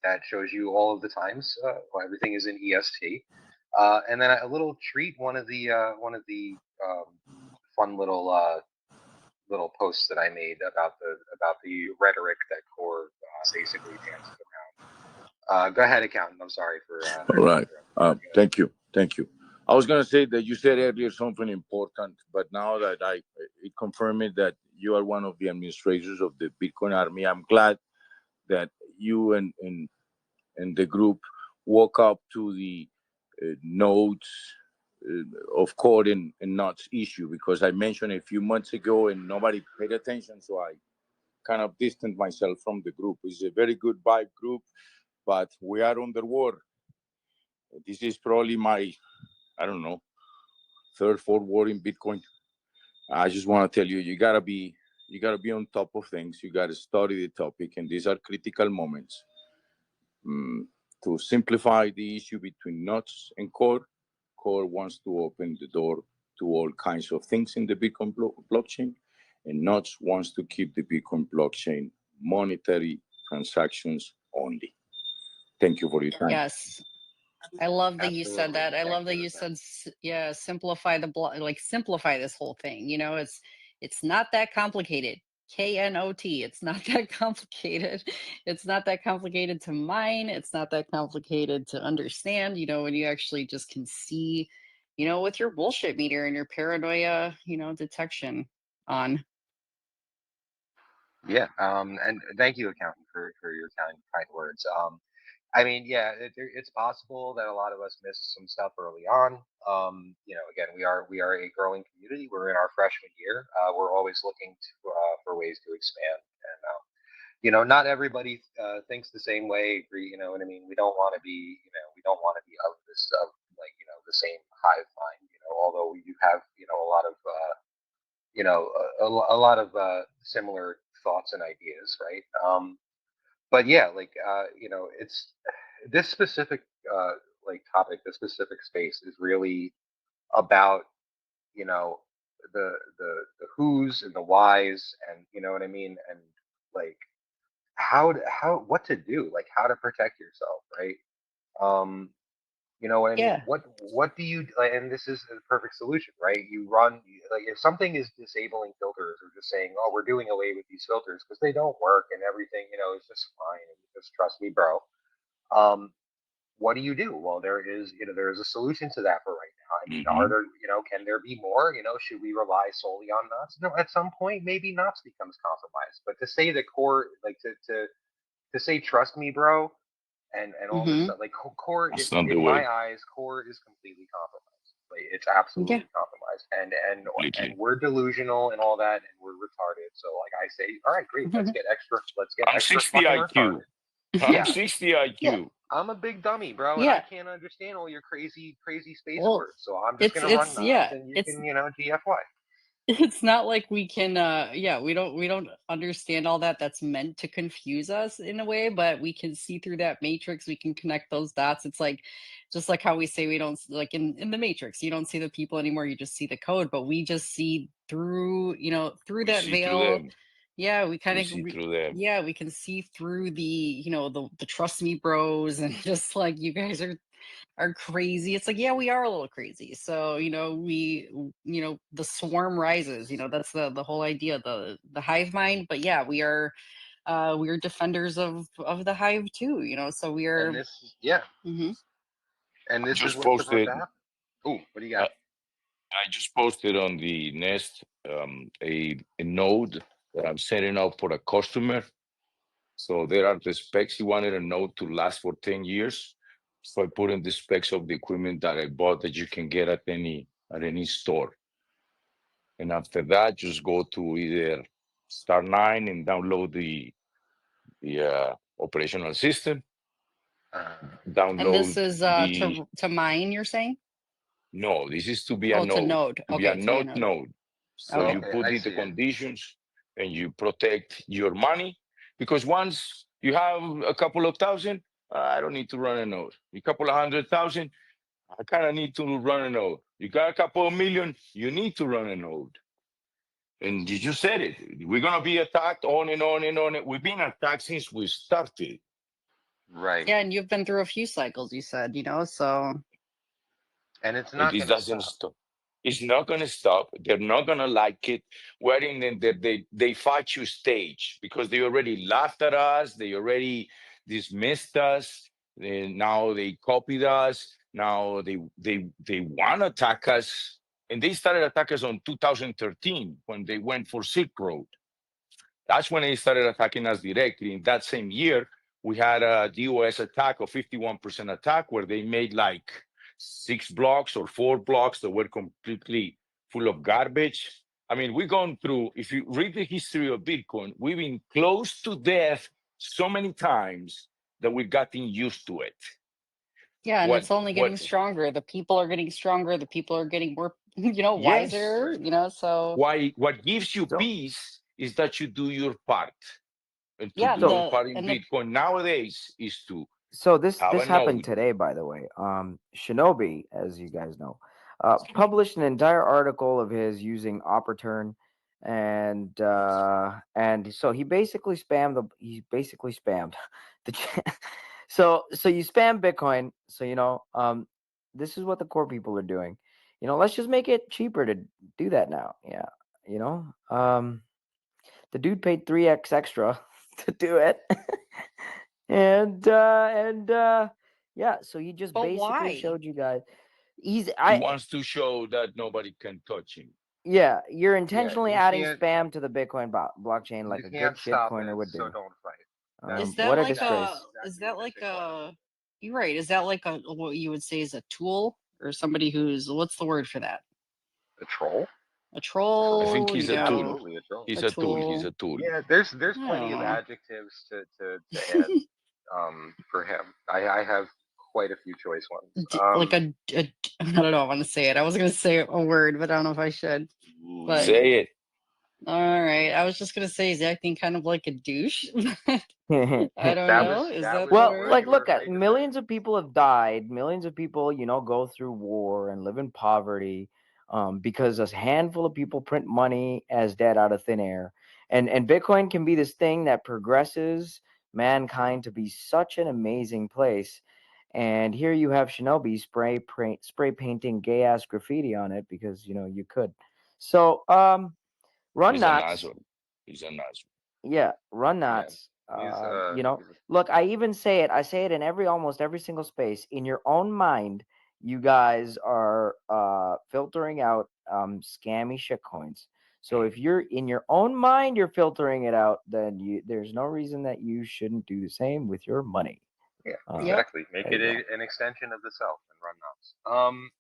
[SPEAKER 2] That shows you all of the times. Everything is in EST. And then a little treat. One of the fun little posts that I made about the rhetoric that Core basically dances around. Go ahead, accountant. I'm sorry for.
[SPEAKER 6] All right. Thank you. Thank you. I was going to say that you said earlier something important, but now that it confirmed it that you are one of the administrators of the Bitcoin Army, I'm glad that you and the group woke up to the nodes of Core and Nuts issue, because I mentioned a few months ago and nobody paid attention, so I kind of distanced myself from the group. It's a very good vibe group, but we are underwater. This is probably my, I don't know, third, fourth war in Bitcoin. I just want to tell you, you gotta be on top of things. You gotta study the topic, and these are critical moments. To simplify the issue between Nuts and Core, Core wants to open the door to all kinds of things in the Bitcoin blockchain, and Nuts wants to keep the Bitcoin blockchain monetary transactions only. Thank you for your time.
[SPEAKER 1] Yes. I love that you said
[SPEAKER 2] Absolutely.
[SPEAKER 1] that. I
[SPEAKER 2] Thank
[SPEAKER 1] love that
[SPEAKER 2] you,
[SPEAKER 1] you
[SPEAKER 2] Lieutenant.
[SPEAKER 1] said, yeah, simplify the block, like simplify this whole thing. It's not that complicated. KNOT. It's not that complicated. It's not that complicated to mine. It's not that complicated to understand, when you actually just can see, with your bullshit meter and your paranoia, detection on.
[SPEAKER 2] Yeah. And thank you, accountant, for your kind words. I mean, yeah, it's possible that a lot of us missed some stuff early on. Again, we are a growing community. We're in our freshman year. We're always looking for ways to expand, and not everybody thinks the same way. Agree, you know what I mean? We don't want to be of this of like the same hive mind. Although we do have a lot of a lot of similar thoughts and ideas, right? But yeah, like it's this specific topic, this specific space is really about you know the who's and the whys, and you know what I mean, and like how what to do, like how to protect yourself, right? Um, You know what I mean?
[SPEAKER 3] Yeah.
[SPEAKER 2] What do you and this is the perfect solution, right? You run like if something is disabling filters or just saying, oh, we're doing away with these filters because they don't work and everything, is just fine and just trust me, bro. Um, what do you do? Well, there is a solution to that for right now. I mean, are
[SPEAKER 6] Hmm.
[SPEAKER 2] there, can there be more? Should we rely solely on nuts? No, at some point, maybe nuts becomes compromised. But to say the core, like to say, trust me, bro, and all this
[SPEAKER 1] Mm-hmm.
[SPEAKER 2] stuff, like core,
[SPEAKER 6] That's not the
[SPEAKER 2] in my
[SPEAKER 6] way.
[SPEAKER 2] eyes, core is completely compromised. Like it's
[SPEAKER 1] Yeah.
[SPEAKER 2] absolutely compromised, and
[SPEAKER 6] Completely.
[SPEAKER 2] we're delusional and all that, and we're retarded. So like I say, all right, great, let's get
[SPEAKER 6] I'm
[SPEAKER 2] extra
[SPEAKER 6] 60
[SPEAKER 2] fucking
[SPEAKER 6] IQ.
[SPEAKER 2] retarded.
[SPEAKER 6] I'm
[SPEAKER 2] Yeah,
[SPEAKER 6] 60
[SPEAKER 1] Yeah.
[SPEAKER 6] IQ.
[SPEAKER 2] I'm a big dummy, bro, and I
[SPEAKER 1] Yeah.
[SPEAKER 2] can't understand all your crazy, crazy space
[SPEAKER 1] Well,
[SPEAKER 2] words. So I'm just
[SPEAKER 1] it's
[SPEAKER 2] gonna run
[SPEAKER 1] it's
[SPEAKER 2] nuts,
[SPEAKER 1] yeah.
[SPEAKER 2] and you
[SPEAKER 1] It's
[SPEAKER 2] can, GFY.
[SPEAKER 1] it's not like we can yeah, we don't understand all that. That's meant to confuse us in a way, but we can see through that matrix. We can connect those dots. It's like just like how we say we don't like in the matrix, you don't see the people anymore, you just see the code, but we just see through, through
[SPEAKER 6] We
[SPEAKER 1] that
[SPEAKER 6] see through
[SPEAKER 1] veil.
[SPEAKER 6] them.
[SPEAKER 1] Yeah, we kind
[SPEAKER 6] We
[SPEAKER 1] of
[SPEAKER 6] see through them.
[SPEAKER 1] yeah, we can see through the, the trust me bros and just like you guys are crazy. It's like, yeah, we are a little crazy. So, the swarm rises, that's the whole idea, the hive mind. But yeah, we are defenders of the hive too, so we
[SPEAKER 2] And
[SPEAKER 1] are.
[SPEAKER 2] this, yeah,
[SPEAKER 1] Hmm.
[SPEAKER 2] and
[SPEAKER 6] I
[SPEAKER 2] this is
[SPEAKER 6] just
[SPEAKER 2] what's supposed to
[SPEAKER 6] posted.
[SPEAKER 2] happen. Ooh, what do you got?
[SPEAKER 6] I, I just posted on the Nest a node that I'm setting up for a customer. So there are the specs. He wanted a node to last for 10 years. So I put in the specs of the equipment that I bought that you can get at any store. And after that, just go to either Star9 and download the operational system.
[SPEAKER 2] Uh,
[SPEAKER 1] And this
[SPEAKER 6] Download
[SPEAKER 1] is
[SPEAKER 6] the
[SPEAKER 1] to mine, you're saying?
[SPEAKER 6] no. This is to be a
[SPEAKER 1] Oh, to
[SPEAKER 6] node,
[SPEAKER 1] node.
[SPEAKER 6] to be
[SPEAKER 1] Okay,
[SPEAKER 6] a
[SPEAKER 1] to be a
[SPEAKER 6] node
[SPEAKER 1] node.
[SPEAKER 6] node. So
[SPEAKER 1] Okay.
[SPEAKER 6] you
[SPEAKER 2] okay,
[SPEAKER 6] put
[SPEAKER 2] I
[SPEAKER 6] in the
[SPEAKER 2] see it.
[SPEAKER 6] conditions and you protect your money because once you have a couple of thousand, I don't need to run a node. A couple of 100,000, I kind of need to run a node. You got a couple of million, you need to run a node. And you just said it. We're gonna be attacked on and on and on. We've been attacked since we started.
[SPEAKER 2] Right,
[SPEAKER 1] Yeah, and you've been through a few cycles, you said, so
[SPEAKER 2] and it's
[SPEAKER 6] And
[SPEAKER 2] not
[SPEAKER 6] this
[SPEAKER 2] gonna
[SPEAKER 6] doesn't
[SPEAKER 2] stop.
[SPEAKER 6] stop. It's not gonna stop. They're not gonna like it. We're in they fight you stage because they already laughed at us. They already dismissed us. Now they copied us. Now they want to attack us. And they started attacking us on 2013 when they went for Silk Road. That's when they started attacking us directly. In that same year, we had a DOS attack, a 51% attack, where they made like 6 blocks or 4 blocks that were completely full of garbage. I mean, we've gone through, if you read the history of Bitcoin, we've been close to death so many times that we've gotten used to it.
[SPEAKER 1] yeah, and
[SPEAKER 6] What,
[SPEAKER 1] it's only
[SPEAKER 6] what,
[SPEAKER 1] getting stronger. The people are getting stronger. The people are getting more,
[SPEAKER 6] yes.
[SPEAKER 1] wiser,
[SPEAKER 2] Right.
[SPEAKER 1] so
[SPEAKER 6] What gives you
[SPEAKER 4] So
[SPEAKER 6] peace is that you do your part. And to
[SPEAKER 1] yeah,
[SPEAKER 6] do your
[SPEAKER 4] so
[SPEAKER 6] part in
[SPEAKER 1] and the
[SPEAKER 6] Bitcoin nowadays is to
[SPEAKER 4] so this
[SPEAKER 6] have a
[SPEAKER 4] this happened
[SPEAKER 6] node.
[SPEAKER 4] today, by the way. Shinobi, as you guys know, published an entire article of his using Opperturn, and so he basically spammed the so you spam Bitcoin. So this is what the core people are doing. Let's just make it cheaper to do that now. Yeah, you know the dude paid 3x extra to do it. And yeah, so he just
[SPEAKER 1] but
[SPEAKER 4] basically
[SPEAKER 1] why?
[SPEAKER 4] showed you guys he's
[SPEAKER 6] He
[SPEAKER 4] I
[SPEAKER 6] wants to show that nobody can touch him.
[SPEAKER 4] yeah, you're
[SPEAKER 2] Yeah,
[SPEAKER 4] intentionally adding spam to the Bitcoin blockchain
[SPEAKER 2] you
[SPEAKER 4] like a good
[SPEAKER 2] can't stop
[SPEAKER 4] shitcoiner
[SPEAKER 2] it,
[SPEAKER 4] would
[SPEAKER 2] so
[SPEAKER 4] do.
[SPEAKER 2] don't fight.
[SPEAKER 1] Is that
[SPEAKER 4] What a
[SPEAKER 1] like
[SPEAKER 4] disgrace.
[SPEAKER 1] you're right, is that like a what you would say is a tool or somebody who's, what's the word for that?
[SPEAKER 2] A troll?
[SPEAKER 1] A
[SPEAKER 6] I
[SPEAKER 2] Yeah,
[SPEAKER 6] think
[SPEAKER 1] troll,
[SPEAKER 6] he's a tool.
[SPEAKER 2] absolutely a troll.
[SPEAKER 6] He's
[SPEAKER 1] a
[SPEAKER 6] a tool. He's
[SPEAKER 1] tool.
[SPEAKER 6] a tool.
[SPEAKER 2] Yeah, there's
[SPEAKER 1] I
[SPEAKER 2] plenty
[SPEAKER 1] don't
[SPEAKER 2] of
[SPEAKER 1] know.
[SPEAKER 2] adjectives to add for him. I have quite a few choice ones.
[SPEAKER 1] Like I don't know, I want to say it. I was gonna say a word, but I don't know if I should. But
[SPEAKER 6] Say it.
[SPEAKER 1] all right, I was just gonna say he's acting kind of like a douche. I don't
[SPEAKER 2] That was
[SPEAKER 1] know. Is
[SPEAKER 2] that
[SPEAKER 1] that the
[SPEAKER 2] was the
[SPEAKER 4] Well,
[SPEAKER 2] word
[SPEAKER 1] word?
[SPEAKER 4] like,
[SPEAKER 2] you were
[SPEAKER 4] look at
[SPEAKER 2] afraid to say.
[SPEAKER 4] millions of people have died. Millions of people, go through war and live in poverty, because a handful of people print money as debt out of thin air. And Bitcoin can be this thing that progresses mankind to be such an amazing place. And here you have Shinobi spray painting gay ass graffiti on it because you could. So run
[SPEAKER 6] He's an
[SPEAKER 4] nuts.
[SPEAKER 6] asshole. He's an asshole.
[SPEAKER 4] Yeah, run
[SPEAKER 2] Yeah.
[SPEAKER 4] nuts.
[SPEAKER 2] He's,
[SPEAKER 4] Look, I even say it. I say it in almost every single space. In your own mind, you guys are filtering out scammy shitcoins. So if you're in your own mind, you're filtering it out, then there's no reason that you shouldn't do the same with your money.
[SPEAKER 2] Yeah,
[SPEAKER 1] Yep.
[SPEAKER 2] exactly. Make
[SPEAKER 4] there
[SPEAKER 2] it
[SPEAKER 4] you
[SPEAKER 2] an extension of the self and run nuts.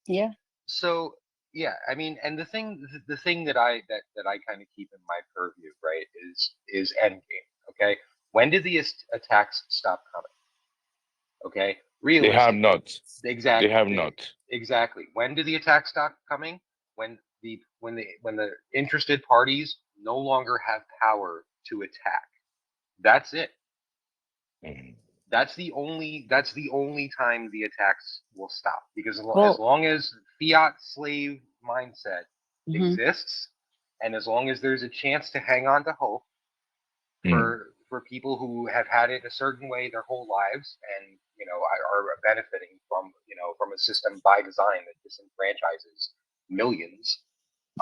[SPEAKER 1] Yeah.
[SPEAKER 2] So yeah, I mean, and the thing that I kind of keep in my purview, right, is endgame. Okay, when did the attacks stop coming? Okay,
[SPEAKER 6] They have
[SPEAKER 2] realistically,
[SPEAKER 6] not.
[SPEAKER 2] exactly.
[SPEAKER 6] They have not.
[SPEAKER 2] Exactly. When did the attacks stop coming? When the interested parties no longer have power to attack. That's it.
[SPEAKER 6] Mhm.
[SPEAKER 2] That's the only time the attacks will stop, because as
[SPEAKER 1] Well,
[SPEAKER 2] long as fiat slave mindset
[SPEAKER 1] mhm.
[SPEAKER 2] exists, and as long as there's a chance to hang on to hope for people who have had it a certain way their whole lives, and are benefiting from a system by design that disenfranchises millions,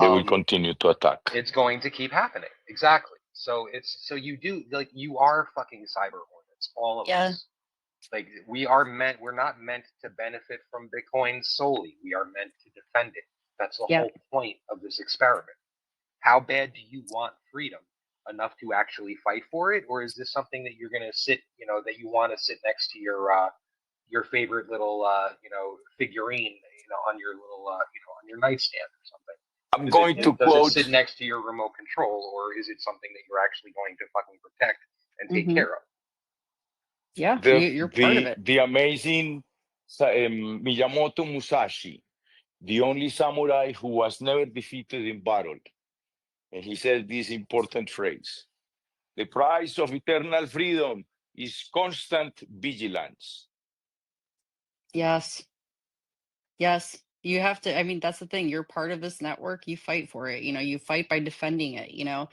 [SPEAKER 6] They will continue to attack.
[SPEAKER 2] it's going to keep happening. Exactly. So you are fucking cyber hornets, all of
[SPEAKER 1] Yeah.
[SPEAKER 2] us. Like we're not meant to benefit from Bitcoin solely. We are meant to defend it. That's the
[SPEAKER 1] Yep.
[SPEAKER 2] whole point of this experiment. How bad do you want freedom? Enough to actually fight for it? Or is this something that you're going to that you want to sit next to your favorite little, figurine, on your little, on your nightstand or something?
[SPEAKER 6] I'm going to
[SPEAKER 2] Does
[SPEAKER 6] quote.
[SPEAKER 2] it sit next to your remote control, or is it something that you're actually going to fucking protect and take
[SPEAKER 1] Mhm.
[SPEAKER 2] care of?
[SPEAKER 1] Yeah, you're part of it.
[SPEAKER 6] The amazing Miyamoto Musashi, the only samurai who was never defeated in battle. And he said this important phrase: the price of eternal freedom is constant vigilance.
[SPEAKER 1] Yes. Yes. You have to, I mean, that's the thing. You're part of this network. You fight for it. You fight by defending it,
[SPEAKER 6] Mhm.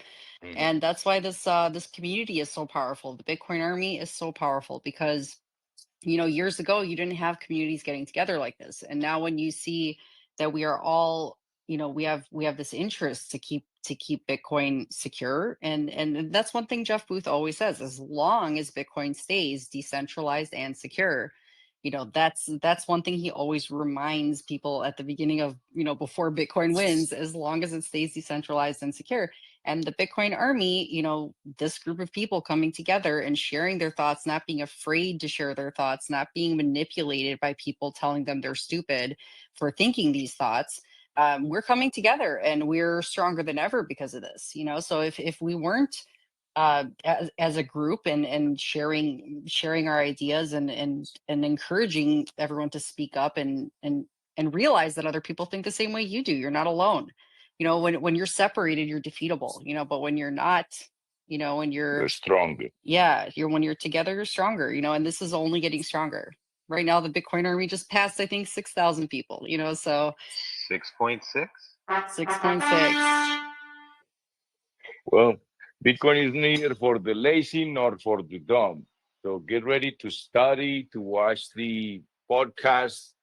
[SPEAKER 1] and that's why this community is so powerful. The Bitcoin army is so powerful because years ago you didn't have communities getting together like this, and now when you see that we are all, we have this interest to keep Bitcoin secure, and that's one thing Jeff Booth always says: as long as Bitcoin stays decentralized and secure, that's one thing he always reminds people at the beginning of, before Bitcoin wins, as long as it stays decentralized and secure. And the Bitcoin army, this group of people coming together and sharing their thoughts, not being afraid to share their thoughts, not being manipulated by people telling them they're stupid for thinking these thoughts. We're coming together and we're stronger than ever because of this. So if we weren't as a group and sharing our ideas and encouraging everyone to speak up and realize that other people think the same way you do, you're not alone. When you're separated, you're defeatable, but when you're not, when you're
[SPEAKER 6] They're stronger.
[SPEAKER 1] when you're together, you're stronger, and this is only getting stronger. Right now, the Bitcoin army just passed, I think, 6,000 people, so
[SPEAKER 2] 6.6?
[SPEAKER 1] 6.6.
[SPEAKER 6] Well, Bitcoin is neither for the lazy nor for the dumb. So get ready to study, to watch the podcast,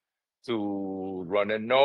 [SPEAKER 6] to run a note.